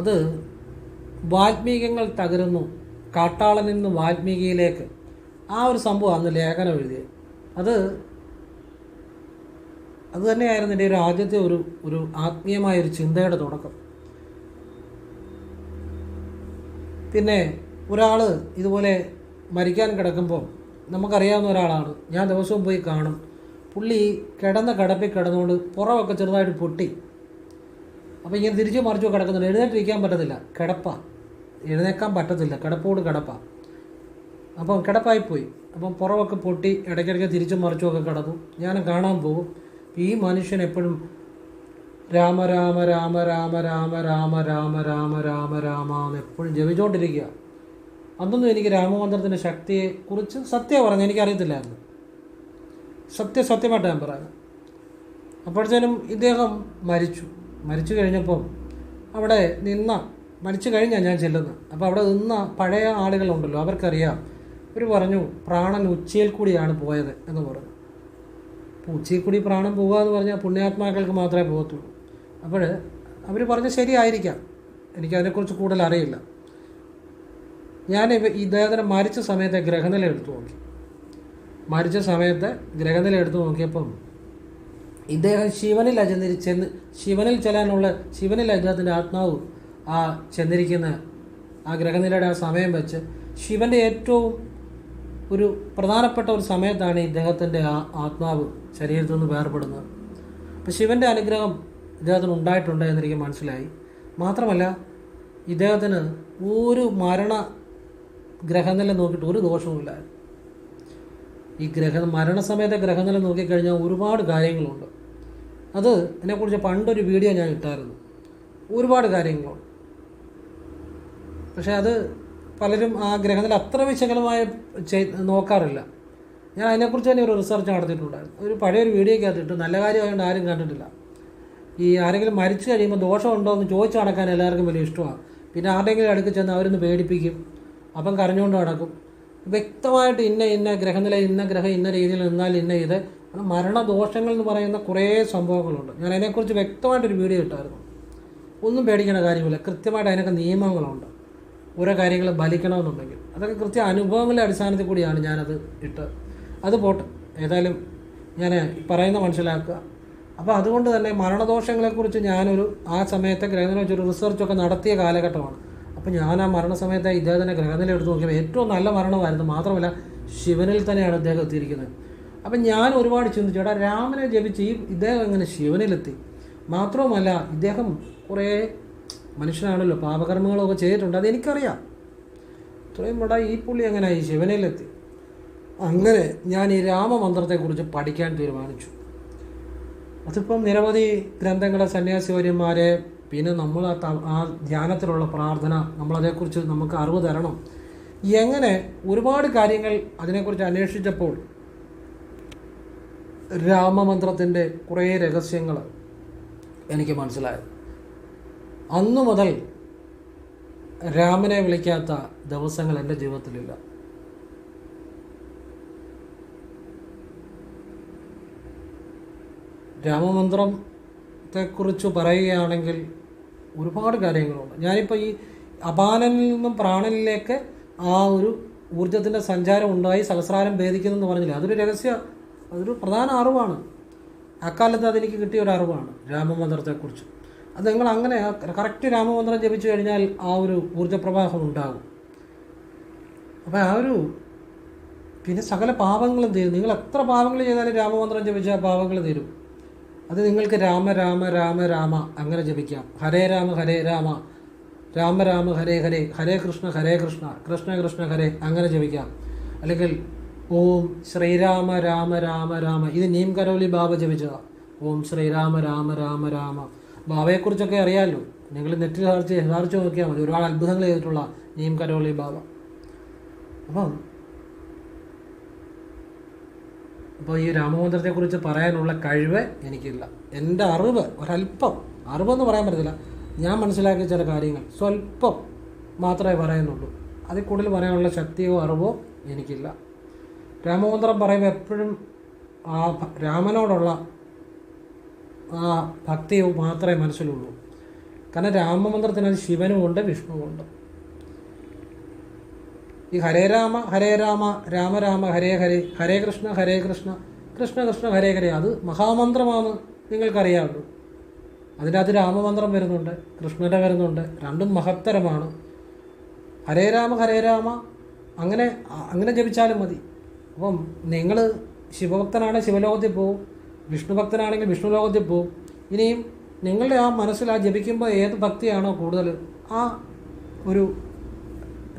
അത് വാൽമീകങ്ങൾ തകരുന്നു, കാട്ടാളനിൽ നിന്ന് വാൽമീകിയിലേക്ക്, ആ ഒരു സംഭവം അന്ന് ലേഖനം എഴുതിയത്. അത് തന്നെയായിരുന്നു എൻ്റെ ഒരു ആദ്യത്തെ ഒരു ആത്മീയമായൊരു ചിന്തയുടെ തുടക്കം. പിന്നെ ഒരാൾ ഇതുപോലെ മരിക്കാൻ കിടക്കുമ്പോൾ നമുക്കറിയാവുന്ന ഒരാളാണ്. ഞാൻ ദിവസവും പോയി കാണും. പുള്ളി കിടപ്പിൽ കിടന്നുകൊണ്ട് പുറമൊക്കെ ചെറുതായിട്ട് പൊട്ടി. അപ്പോൾ ഇങ്ങനെ തിരിച്ചു മറിച്ചു കിടക്കുന്നുണ്ട്. എഴുന്നേറ്റിരിക്കാൻ പറ്റത്തില്ല, എഴുന്നേക്കാൻ പറ്റത്തില്ല, കിടപ്പാണ്. അപ്പം കിടപ്പായിപ്പോയി. അപ്പം പുറമൊക്കെ പൊട്ടി ഇടയ്ക്കിടയ്ക്ക് തിരിച്ചും മറിച്ചുമൊക്കെ കിടന്നു. ഞാൻ കാണാൻ പോകും. ഈ മനുഷ്യൻ എപ്പോഴും രാമ രാമ രാമ രാമ രാമ രാമ രാമ രാമ രാമ രാമ എന്ന് എപ്പോഴും ജപിച്ചുകൊണ്ടിരിക്കുക. അതൊന്നും എനിക്ക് രാമമന്ത്രത്തിൻ്റെ ശക്തിയെക്കുറിച്ച് സത്യം പറഞ്ഞു എനിക്കറിയത്തില്ലായിരുന്നു. സത്യമായിട്ട് ഞാൻ പറയാം. അപ്പോഴത്തേനും ഇദ്ദേഹം മരിച്ചു കഴിഞ്ഞപ്പം അവിടെ മരിച്ചു കഴിഞ്ഞാൽ ഞാൻ ചെല്ലുന്നത്. അപ്പോൾ അവിടെ നിന്ന പഴയ ആളുകളുണ്ടല്ലോ, അവർക്കറിയാം. അവർ പറഞ്ഞു പ്രാണൻ ഉച്ചയിൽ കൂടിയാണ് പോയത് എന്ന് പറഞ്ഞു. അപ്പോൾ ഉച്ചയിൽ കൂടി പ്രാണൻ പോകുക എന്ന് പറഞ്ഞാൽ പുണ്യാത്മാക്കൾക്ക് മാത്രമേ പോകത്തുള്ളൂ. അപ്പോൾ അവർ പറഞ്ഞ ശരിയായിരിക്കാം, എനിക്കതിനെക്കുറിച്ച് കൂടുതൽ അറിയില്ല. ഞാൻ ഇദ്ദേഹത്തിന് മരിച്ച സമയത്തെ ഗ്രഹനില എടുത്തു നോക്കി. എടുത്തു നോക്കിയപ്പം ഇദ്ദേഹം ശിവനിൽ ഇദ്ദേഹത്തിൻ്റെ ആത്മാവ് ചെന്നിരിക്കുന്ന ആ ഗ്രഹനിലയുടെ ആ സമയം വെച്ച് ശിവൻ്റെ ഏറ്റവും ഒരു പ്രധാനപ്പെട്ട ഒരു സമയത്താണ് ഇദ്ദേഹത്തിൻ്റെ ആ ആത്മാവ് ശരീരത്തിൽ നിന്ന് വേർപെടുന്നത്. അപ്പോൾ ശിവൻ്റെ അനുഗ്രഹം ഇദ്ദേഹത്തിന് ഉണ്ടായിട്ടുണ്ട് എന്നെനിക്ക് മനസ്സിലായി. മാത്രമല്ല ഇദ്ദേഹത്തിന് ഒരു ഗ്രഹനില നോക്കിയിട്ട് ഒരു ദോഷവുമില്ലായിരുന്നു. ഈ മരണസമയത്തെ ഗ്രഹനില നോക്കിക്കഴിഞ്ഞാൽ ഒരുപാട് കാര്യങ്ങളുണ്ട്. അത് അതിനെക്കുറിച്ച് പണ്ടൊരു വീഡിയോ ഞാൻ ഇട്ടായിരുന്നു. ഒരുപാട് കാര്യങ്ങളുണ്ട്. പക്ഷേ അത് പലരും ആ ഗ്രഹനില അത്ര വിശകലമായി നോക്കാറില്ല. ഞാൻ അതിനെക്കുറിച്ച് തന്നെ ഒരു റിസർച്ച് നടത്തിയിട്ടുണ്ടായിരുന്നു. ഒരു പഴയൊരു വീഡിയോക്കകത്തിട്ട് നല്ല കാര്യമായതുകൊണ്ട് ആരും കണ്ടിട്ടില്ല. ഈ ആരെങ്കിലും മരിച്ചു കഴിയുമ്പോൾ ദോഷമുണ്ടോ എന്ന് ചോദിച്ചു നടക്കാൻ എല്ലാവർക്കും വലിയ ഇഷ്ടമാണ്. പിന്നെ ആരുടെയെങ്കിലും അടുക്ക് ചെന്ന് അവരൊന്ന് പേടിപ്പിക്കും, അപ്പം കരഞ്ഞുകൊണ്ട് നടക്കും. വ്യക്തമായിട്ട് ഇന്ന ഗ്രഹനില ഇന്ന രീതിയിൽ നിന്നാൽ ഇത് മരണദോഷങ്ങൾ എന്ന് പറയുന്ന കുറേ സംഭവങ്ങളുണ്ട്. ഞാൻ അതിനെക്കുറിച്ച് വ്യക്തമായിട്ടൊരു വീഡിയോ ഇട്ടായിരുന്നു. ഒന്നും പേടിക്കേണ്ട കാര്യമില്ല. കൃത്യമായിട്ട് അതിനൊക്കെ നിയമങ്ങളുണ്ട്. ഓരോ കാര്യങ്ങൾ ബലിക്കണമെന്നുണ്ടെങ്കിൽ അതൊക്കെ കൃത്യ അനുഭവങ്ങളുടെ അടിസ്ഥാനത്തിൽ കൂടിയാണ് ഞാനത് ഇട്ടത്. അത് പോട്ടെ, ഏതായാലും ഞാൻ പറയുന്ന മനസ്സിലാക്കുക. അപ്പോൾ അതുകൊണ്ട് തന്നെ മരണദോഷങ്ങളെക്കുറിച്ച് ഞാനൊരു ആ സമയത്തെ ഗ്രഹനില വെച്ചൊരു റിസർച്ചൊക്കെ നടത്തിയ കാലഘട്ടമാണ്. അപ്പോൾ ഞാൻ ആ മരണസമയത്ത് ഇദ്ദേഹത്തിൻ്റെ ഗ്രഹനില എടുത്ത് നോക്കിയപ്പോൾ ഏറ്റവും നല്ല മരണമായിരുന്നു. മാത്രമല്ല ശിവനിൽ തന്നെയാണ് ഇദ്ദേഹം എത്തിയിരിക്കുന്നത്. അപ്പം ഞാൻ ഒരുപാട് ചിന്തിച്ചു, രാമനെ ജപിച്ച് ഇദ്ദേഹം എങ്ങനെ ശിവനിലെത്തി? മാത്രവുമല്ല ഇദ്ദേഹം കുറേ മനുഷ്യനാണല്ലോ, പാപകർമ്മങ്ങളൊക്കെ ചെയ്തിട്ടുണ്ട്, അതെനിക്കറിയാം. ഇത്രയും ഈ പുള്ളി എങ്ങനെ ഈ ശിവനിലെത്തി? അങ്ങനെ ഞാൻ ഈ രാമമന്ത്രത്തെക്കുറിച്ച് പഠിക്കാൻ തീരുമാനിച്ചു. അതിപ്പം നിരവധി ഗ്രന്ഥങ്ങളെ, സന്യാസിവര്യന്മാരെ, പിന്നെ നമ്മൾ ആ ധ്യാനത്തിലുള്ള പ്രാർത്ഥന, നമ്മളതേക്കുറിച്ച് നമുക്ക് അറിവ് തരണം. എങ്ങനെ ഒരുപാട് കാര്യങ്ങൾ അതിനെക്കുറിച്ച് അന്വേഷിച്ചപ്പോൾ രാമമന്ത്രത്തിൻ്റെ കുറേ രഹസ്യങ്ങൾ എനിക്ക് മനസ്സിലായത്. അന്നു മുതൽ രാമനെ വിളിക്കാത്ത ദിവസങ്ങൾ എൻ്റെ ജീവിതത്തിലില്ല. രാമമന്ത്രത്തെക്കുറിച്ച് പറയുകയാണെങ്കിൽ ഒരുപാട് കാര്യങ്ങളുണ്ട്. ഞാനിപ്പോൾ ഈ അപാനനിൽ നിന്നും പ്രാണനിലേക്ക് ആ ഒരു ഊർജത്തിൻ്റെ സഞ്ചാരം ഉണ്ടായി സഹസ്രാരം ഭേദിക്കുന്നെന്ന് പറഞ്ഞില്ല, അതൊരു പ്രധാന അറിവാണ്. അക്കാലത്ത് അതെനിക്ക് കിട്ടിയ ഒരു അറിവാണ് രാമമന്ത്രത്തെക്കുറിച്ച്. അത് നിങ്ങൾ അങ്ങനെ കറക്റ്റ് രാമമന്ത്രം ജപിച്ചു കഴിഞ്ഞാൽ ആ ഒരു ഊർജ്ജപ്രവാഹം ഉണ്ടാകും. അപ്പോൾ പിന്നെ സകല പാപങ്ങളും തീരും. നിങ്ങൾ എത്ര പാപങ്ങൾ ചെയ്താലും രാമമന്ത്രം ജപിച്ചാൽ പാപങ്ങൾ തീരും. അത് നിങ്ങൾക്ക് രാമ രാമ രാമ രാമ അങ്ങനെ ജപിക്കാം. ഹരേ രാമ രാമ രാമ ഹരേ ഹരേ, ഹരേ കൃഷ്ണ കൃഷ്ണ കൃഷ്ണ ഹരേ അങ്ങനെ ജപിക്കാം. അല്ലെങ്കിൽ ഓം ശ്രീരാമ രാമ രാമ രാമ, ഇത് നീം കരോലി ബാബ ജപിച്ചതാണ്. ഓം ശ്രീരാമ രാമ രാമ രാമ. ബാബയെക്കുറിച്ചൊക്കെ അറിയാമല്ലോ, നിങ്ങൾ നെറ്റിൽ സെർച്ച് നോക്കിയാൽ മതി. ഒരുപാട് അത്ഭുതങ്ങൾ ചെയ്തിട്ടുള്ള നീം കരോലി ബാബ. അപ്പോൾ ഈ രാമമന്ത്രത്തെക്കുറിച്ച് പറയാനുള്ള കഴിവ് എനിക്കില്ല. എൻ്റെ അറിവ് അറിവെന്ന് പറയാൻ പറ്റത്തില്ല. ഞാൻ മനസ്സിലാക്കിയ ചില കാര്യങ്ങൾ സ്വല്പം മാത്രമേ പറയുന്നുള്ളൂ. അതിൽ കൂടുതൽ പറയാനുള്ള ശക്തിയോ അറിവോ എനിക്കില്ല. രാമമന്ത്രം പറയുമ്പോൾ എപ്പോഴും ആ രാമനോടുള്ള ആ ഭക്തിയോ മാത്രമേ മനസ്സിലുള്ളൂ. കാരണം രാമമന്ത്രത്തിനത് ശിവനുമുണ്ട് വിഷ്ണുവുമുണ്ട്. ഈ ഹരേ രാമ രാമ രാമ ഹരേ ഹരേ, ഹരേ കൃഷ്ണ കൃഷ്ണ കൃഷ്ണ ഹരേ ഹരേ, അത് മഹാമന്ത്രമാണ്, നിങ്ങൾക്കറിയാമല്ലോ. അതിൻ്റെ അത് രാമമന്ത്രം വരുന്നുണ്ട്, കൃഷ്ണൻ്റെ വരുന്നുണ്ട്, രണ്ടും മഹത്തരമാണ്. ഹരേ രാമ അങ്ങനെ ജപിച്ചാലും മതി. അപ്പം നിങ്ങൾ ശിവഭക്തനാണെങ്കിൽ ശിവലോകത്തിൽ പോവും, വിഷ്ണു ഭക്തനാണെങ്കിൽ വിഷ്ണു ലോകത്തിൽ പോവും. ഇനിയും നിങ്ങളുടെ ആ മനസ്സിൽ ആ ജപിക്കുമ്പോൾ ഏത് ഭക്തിയാണോ കൂടുതൽ ആ ഒരു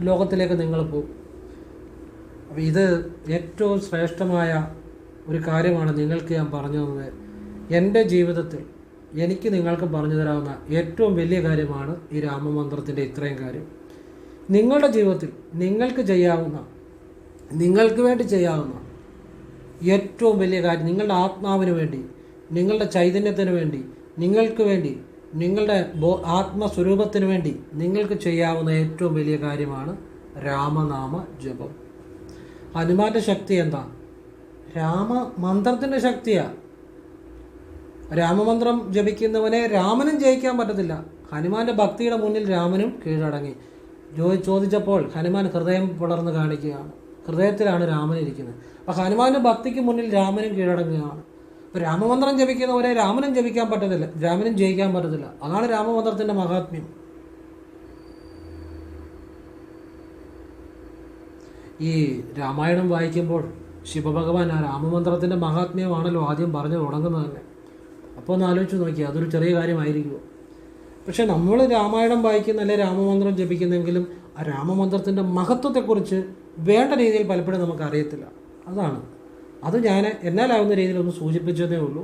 ലോകത്തിലേക്ക് നിങ്ങൾ പോകും. അപ്പോൾ ഇത് ഏറ്റവും ശ്രേഷ്ഠമായ ഒരു കാര്യമാണ് നിങ്ങൾക്ക് ഞാൻ പറഞ്ഞു തന്നത്. എൻ്റെ ജീവിതത്തിൽ എനിക്ക് നിങ്ങൾക്ക് പറഞ്ഞു തരാവുന്ന ഏറ്റവും വലിയ കാര്യമാണ് ഈ രാമമന്ത്രത്തിൻ്റെ ഇത്രയും കാര്യം. നിങ്ങളുടെ ജീവിതത്തിൽ നിങ്ങൾക്ക് വേണ്ടി ചെയ്യാവുന്ന ഏറ്റവും വലിയ കാര്യം, നിങ്ങളുടെ ആത്മാവിന് വേണ്ടി നിങ്ങളുടെ ചൈതന്യത്തിന് വേണ്ടി, നിങ്ങൾക്ക് വേണ്ടി, നിങ്ങളുടെ ആത്മസ്വരൂപത്തിന് വേണ്ടി നിങ്ങൾക്ക് ചെയ്യാവുന്ന ഏറ്റവും വലിയ കാര്യമാണ് രാമനാമ ജപം. ഹനുമാന്റെ ശക്തി എന്താ? രാമമന്ത്രത്തിൻ്റെ ശക്തിയാണ്. രാമമന്ത്രം ജപിക്കുന്നവനെ രാമനും ജയിക്കാൻ പറ്റത്തില്ല. ഹനുമാന്റെ ഭക്തിയുടെ മുന്നിൽ രാമനും കീഴടങ്ങി. ചോദിച്ചപ്പോൾ ഹനുമാൻ ഹൃദയം പിളർന്ന് കാണിക്കുകയാണ്. ഹൃദയത്തിലാണ് രാമൻ ഇരിക്കുന്നത്. അപ്പം ഹനുമാന്റെ ഭക്തിക്ക് മുന്നിൽ രാമനും കീഴടങ്ങുകയാണ്. അപ്പോൾ രാമമന്ത്രം ജപിക്കുന്നവരെ രാമനും ജപിക്കാൻ പറ്റത്തില്ല, രാമനും ജയിക്കാൻ പറ്റത്തില്ല. അതാണ് രാമമന്ത്രത്തിൻ്റെ മഹാത്മ്യം. ഈ രാമായണം വായിക്കുമ്പോൾ ശിവഭഗവാൻ ആ രാമമന്ത്രത്തിൻ്റെ മഹാത്മ്യമാണല്ലോ ആദ്യം പറഞ്ഞു തുടങ്ങുന്നത് തന്നെ. അപ്പോൾ ഒന്ന് ആലോചിച്ച് നോക്കി, അതൊരു ചെറിയ കാര്യമായിരിക്കുമോ? പക്ഷെ നമ്മൾ രാമായണം വായിക്കുന്ന അല്ലെ രാമമന്ത്രം ജപിക്കുന്നെങ്കിലും ആ രാമമന്ത്രത്തിൻ്റെ മഹത്വത്തെക്കുറിച്ച് വേണ്ട രീതിയിൽ പലപ്പോഴും നമുക്ക് അറിയത്തില്ല. അത് ഞാൻ എന്നാലാവുന്ന രീതിയിൽ ഒന്ന് സൂചിപ്പിച്ചതേ ഉള്ളൂ.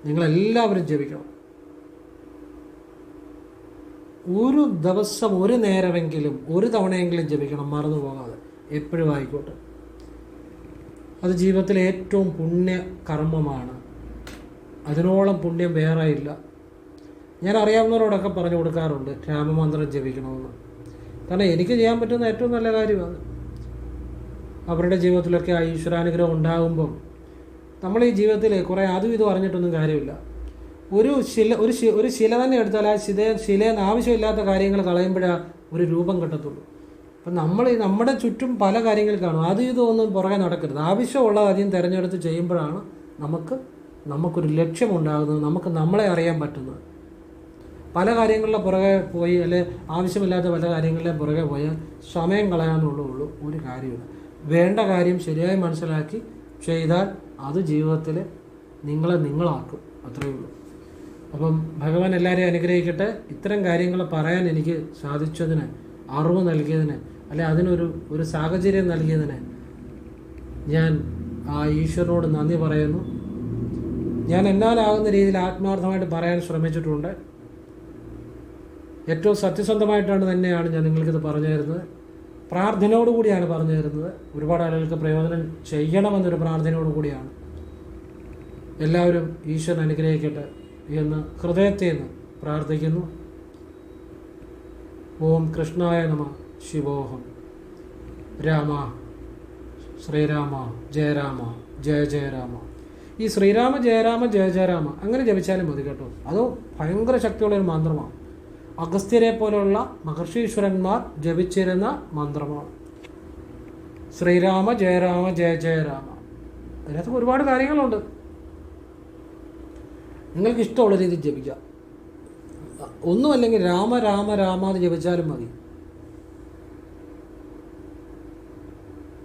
നിങ്ങളെല്ലാവരും ജപിക്കണം. ഒരു ദിവസം ഒരു നേരമെങ്കിലും ഒരു തവണയെങ്കിലും ജപിക്കണം, മറന്നു പോകാതെ. എപ്പോഴും ആയിക്കോട്ടെ. അത് ജീവിതത്തിലെ ഏറ്റവും പുണ്യകർമ്മമാണ്. അതിനോളം പുണ്യം വേറെ ഇല്ല. ഞാൻ അറിയാവുന്നവരോടൊക്കെ പറഞ്ഞു കൊടുക്കാറുണ്ട് രാമമന്ത്രം ജപിക്കണമെന്ന്. കാരണം എനിക്ക് ചെയ്യാൻ പറ്റുന്ന ഏറ്റവും നല്ല കാര്യമാണ്. അവരുടെ ജീവിതത്തിലൊക്കെ ആ ഈശ്വരാനുഗ്രഹം ഉണ്ടാകുമ്പം നമ്മൾ ഈ ജീവിതത്തിൽ കുറേ അതും ഇതും അറിഞ്ഞിട്ടൊന്നും കാര്യമില്ല. ഒരു ശില തന്നെ എടുത്താൽ ആ ശിലയിൽ ആവശ്യമില്ലാത്ത കാര്യങ്ങൾ കളയുമ്പോഴാണ് ഒരു രൂപം കിട്ടത്തുള്ളൂ. അപ്പം നമ്മുടെ ചുറ്റും പല കാര്യങ്ങൾ കാണും. അതും ഇതൊന്നും പുറകെ നടക്കരുത്. ആവശ്യമുള്ള ആദ്യം തിരഞ്ഞെടുത്ത് ചെയ്യുമ്പോഴാണ് നമുക്കൊരു ലക്ഷ്യമുണ്ടാകുന്നത്, നമുക്ക് നമ്മളെ അറിയാൻ പറ്റുന്നത്. പല കാര്യങ്ങളുടെ പുറകെ പോയി അല്ലെ ആവശ്യമില്ലാത്ത പല കാര്യങ്ങളുടെ പുറകെ പോയാൽ സമയം കളയാന്നുള്ളൂ, ഒരു കാര്യമില്ല. വേണ്ട കാര്യം ശരിയായി മനസ്സിലാക്കി ചെയ്താൽ അത് ജീവിതത്തിൽ നിങ്ങളാക്കും, അത്രയേ ഉള്ളൂ. അപ്പം ഭഗവാൻ എല്ലാവരെയും അനുഗ്രഹിക്കട്ടെ. ഇത്തരം കാര്യങ്ങൾ പറയാൻ എനിക്ക് സാധിച്ചതിന്, അറിവ് നൽകിയതിന്, അല്ലെ അതിനൊരു സാഹചര്യം നൽകിയതിന് ഞാൻ ആ ഈശ്വരനോട് നന്ദി പറയുന്നു. ഞാൻ എന്നാലാകുന്ന രീതിയിൽ ആത്മാർത്ഥമായിട്ട് പറയാൻ ശ്രമിച്ചിട്ടുണ്ട്. ഏറ്റവും സത്യസന്ധമായിട്ടാണ് തന്നെയാണ് ഞാൻ നിങ്ങൾക്കിത് പറഞ്ഞു തരുന്നത്. പ്രാർത്ഥനയോടുകൂടിയാണ് പറഞ്ഞു തരുന്നത്. ഒരുപാട് ആളുകൾക്ക് പ്രയോജനം ചെയ്യണമെന്നൊരു പ്രാർത്ഥനയോടുകൂടിയാണ്. എല്ലാവരും ഈശ്വരൻ അനുഗ്രഹിക്കട്ടെ എന്ന് ഹൃദയത്തിൽ നിന്ന് പ്രാർത്ഥിക്കുന്നു. ഓം കൃഷ്ണായ നമഃ. ശിവോഹം. രാമ ശ്രീരാമ ജയ രാമ ജയ ജയ രാമ. ഈ ശ്രീരാമ ജയ രാമ ജയ ജയ രാമ അങ്ങനെ ജപിച്ചാലും മതി കേട്ടോ. അത് ഭയങ്കര ശക്തിയുള്ളൊരു മന്ത്രമാണ്. അഗസ്ത്യരെ പോലുള്ള മഹർഷീശ്വരന്മാർ ജപിച്ചിരുന്ന മന്ത്രമാണ് ശ്രീരാമ ജയ രാമ ജയ ജയ രാമ. അതിനകത്ത് ഒരുപാട് കാര്യങ്ങളുണ്ട്. നിങ്ങൾക്ക് ഇഷ്ടമുള്ള രീതിയിൽ ജപിക്കാം. ഒന്നുമല്ലെങ്കിൽ രാമ രാമ രാമ എന്ന് ജപിച്ചാലും മതി.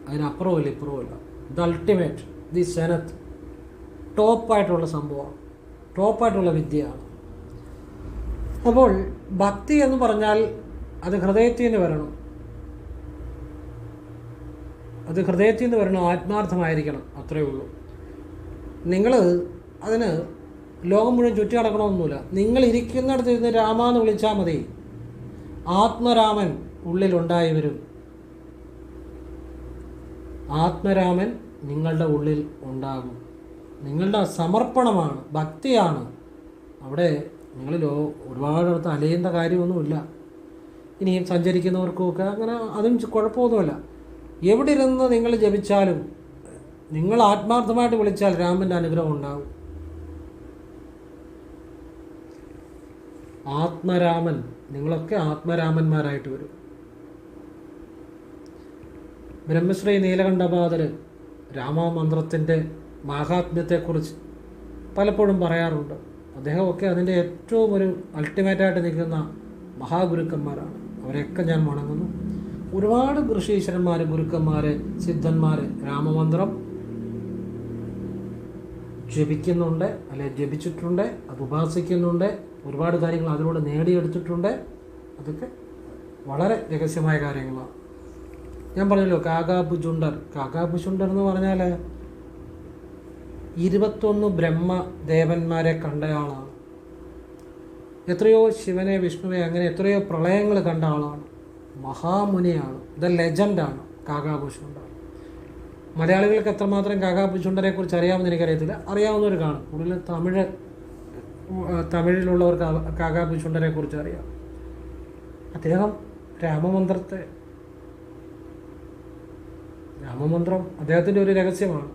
അതിനപ്പുറമില്ല ഇപ്പുറമില്ല. ദ അൾട്ടിമേറ്റ്, ദി സെനത്ത്, ടോപ്പായിട്ടുള്ള സംഭവമാണ്, ടോപ്പായിട്ടുള്ള വിദ്യയാണ്. അപ്പോൾ ഭക്തി എന്ന് പറഞ്ഞാൽ അത് ഹൃദയത്തിൽ നിന്ന് വരണം. അത് ഹൃദയത്തിൽ നിന്ന് വരണം, ആത്മാർത്ഥമായിരിക്കണം, അത്രയേ ഉള്ളൂ. നിങ്ങൾ അതിന് ലോകം മുഴുവൻ ചുറ്റി നടക്കണമെന്നൊന്നുമില്ല. നിങ്ങൾ ഇരിക്കുന്നിടത്ത് ഇരുന്ന് രാമ എന്ന് വിളിച്ചാൽ മതി. ആത്മരാമൻ ഉള്ളിലുണ്ടായി വരും. ആത്മരാമൻ നിങ്ങളുടെ ഉള്ളിൽ ഉണ്ടാകും. നിങ്ങളുടെ സമർപ്പണമാണ്, ഭക്തിയാണ്. അവിടെ നിങ്ങൾ ഒരുപാടടുത്ത് അലയേണ്ട കാര്യമൊന്നുമില്ല. ഇനിയും സഞ്ചരിക്കുന്നവർക്കുമൊക്കെ അങ്ങനെ അതും കുഴപ്പമൊന്നുമില്ല. എവിടെ ഇരുന്ന് നിങ്ങൾ ജപിച്ചാലും നിങ്ങൾ ആത്മാർത്ഥമായിട്ട് വിളിച്ചാൽ രാമൻ്റെ അനുഗ്രഹം ഉണ്ടാകും. ആത്മരാമൻ, നിങ്ങളൊക്കെ ആത്മരാമന്മാരായിട്ട് വരും. ബ്രഹ്മശ്രീ നീലകണ്ഠപാദർ രാമമന്ത്രത്തിൻ്റെ മാഹാത്മ്യത്തെക്കുറിച്ച് പലപ്പോഴും പറയാറുണ്ട്. അദ്ദേഹമൊക്കെ അതിൻ്റെ ഏറ്റവും ഒരു അൾട്ടിമേറ്റായിട്ട് നിൽക്കുന്ന മഹാഗുരുക്കന്മാരാണ്. അവരെയൊക്കെ ഞാൻ വണങ്ങുന്നു. ഒരുപാട് ഋഷീശ്വരന്മാർ, ഗുരുക്കന്മാർ, സിദ്ധന്മാർ രാമമന്ത്രം ജപിക്കുന്നുണ്ട്, അല്ലെ ജപിച്ചിട്ടുണ്ട്, അത് ഉപാസിക്കുന്നുണ്ട്. ഒരുപാട് കാര്യങ്ങൾ അതിലൂടെ നേടിയെടുത്തിട്ടുണ്ട്. അതൊക്കെ വളരെ രഹസ്യമായ കാര്യങ്ങളാണ്. ഞാൻ പറഞ്ഞല്ലോ കാകാബുചുണ്ടർ. കാകാബുചുണ്ടർ എന്ന് പറഞ്ഞാൽ 21 ബ്രഹ്മദേവന്മാരെ കണ്ടയാളാണ്. എത്രയോ ശിവനെ, വിഷ്ണുവെ, അങ്ങനെ എത്രയോ പ്രളയങ്ങൾ കണ്ട ആളാണ്. മഹാമുനിയാണ്. ദ ലെജൻഡാണ് കാകാബുചുണ്ടർ. മലയാളികൾക്ക് എത്രമാത്രം കാക്കാപ്പുച്ചുണ്ടനെ കുറിച്ച് അറിയാമെന്ന് എനിക്കറിയത്തില്ല. അറിയാവുന്നവർ കാണും. കൂടുതൽ തമിഴിലുള്ളവർക്ക് കാക്കാപ്പുച്ചുണ്ടനെ കുറിച്ച് അറിയാം. അദ്ദേഹം രാമമന്ത്രം അദ്ദേഹത്തിൻ്റെ ഒരു രഹസ്യമാണ്.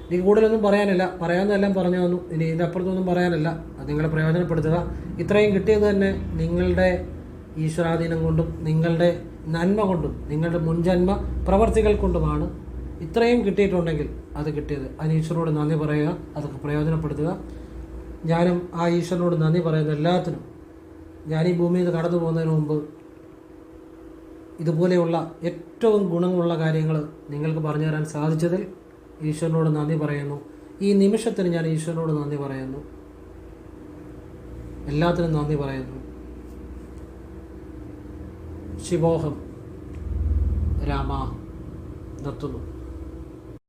എനിക്ക് കൂടുതലൊന്നും പറയാനില്ല. പറയാവുന്നതെല്ലാം പറഞ്ഞു തന്നു. ഇനി ഇതിനപ്പുറത്തൊന്നും പറയാനില്ല. അത് നിങ്ങളെ പ്രയോജനപ്പെടുത്തുക. ഇത്രയും കിട്ടിയത് തന്നെ നിങ്ങളുടെ ഈശ്വരാധീനം കൊണ്ടും നിങ്ങളുടെ നന്മ കൊണ്ടും നിങ്ങളുടെ മുൻജന്മ പ്രവർത്തികൾ കൊണ്ടുമാണ്. ഇത്രയും കിട്ടിയിട്ടുണ്ടെങ്കിൽ അത് കിട്ടിയത് അതിന് ഈശ്വരനോട് നന്ദി പറയുക, അതൊക്കെ പ്രയോജനപ്പെടുത്തുക. ഞാനും ആ ഈശ്വരനോട് നന്ദി പറയുന്ന എല്ലാത്തിനും, ഞാൻ ഈ ഭൂമിയിൽ നിന്ന് കടന്നു പോകുന്നതിന് മുമ്പ് ഇതുപോലെയുള്ള ഏറ്റവും ഗുണമുള്ള കാര്യങ്ങൾ നിങ്ങൾക്ക് പറഞ്ഞു തരാൻ സാധിച്ചതിൽ ഈശ്വരനോട് നന്ദി പറയുന്നു. ഈ നിമിഷത്തിന് ഞാൻ ഈശ്വരനോട് നന്ദി പറയുന്നു. എല്ലാത്തിനും നന്ദി പറയുന്നു. ശിവോഹം രാമ നിർത്തുന്നു.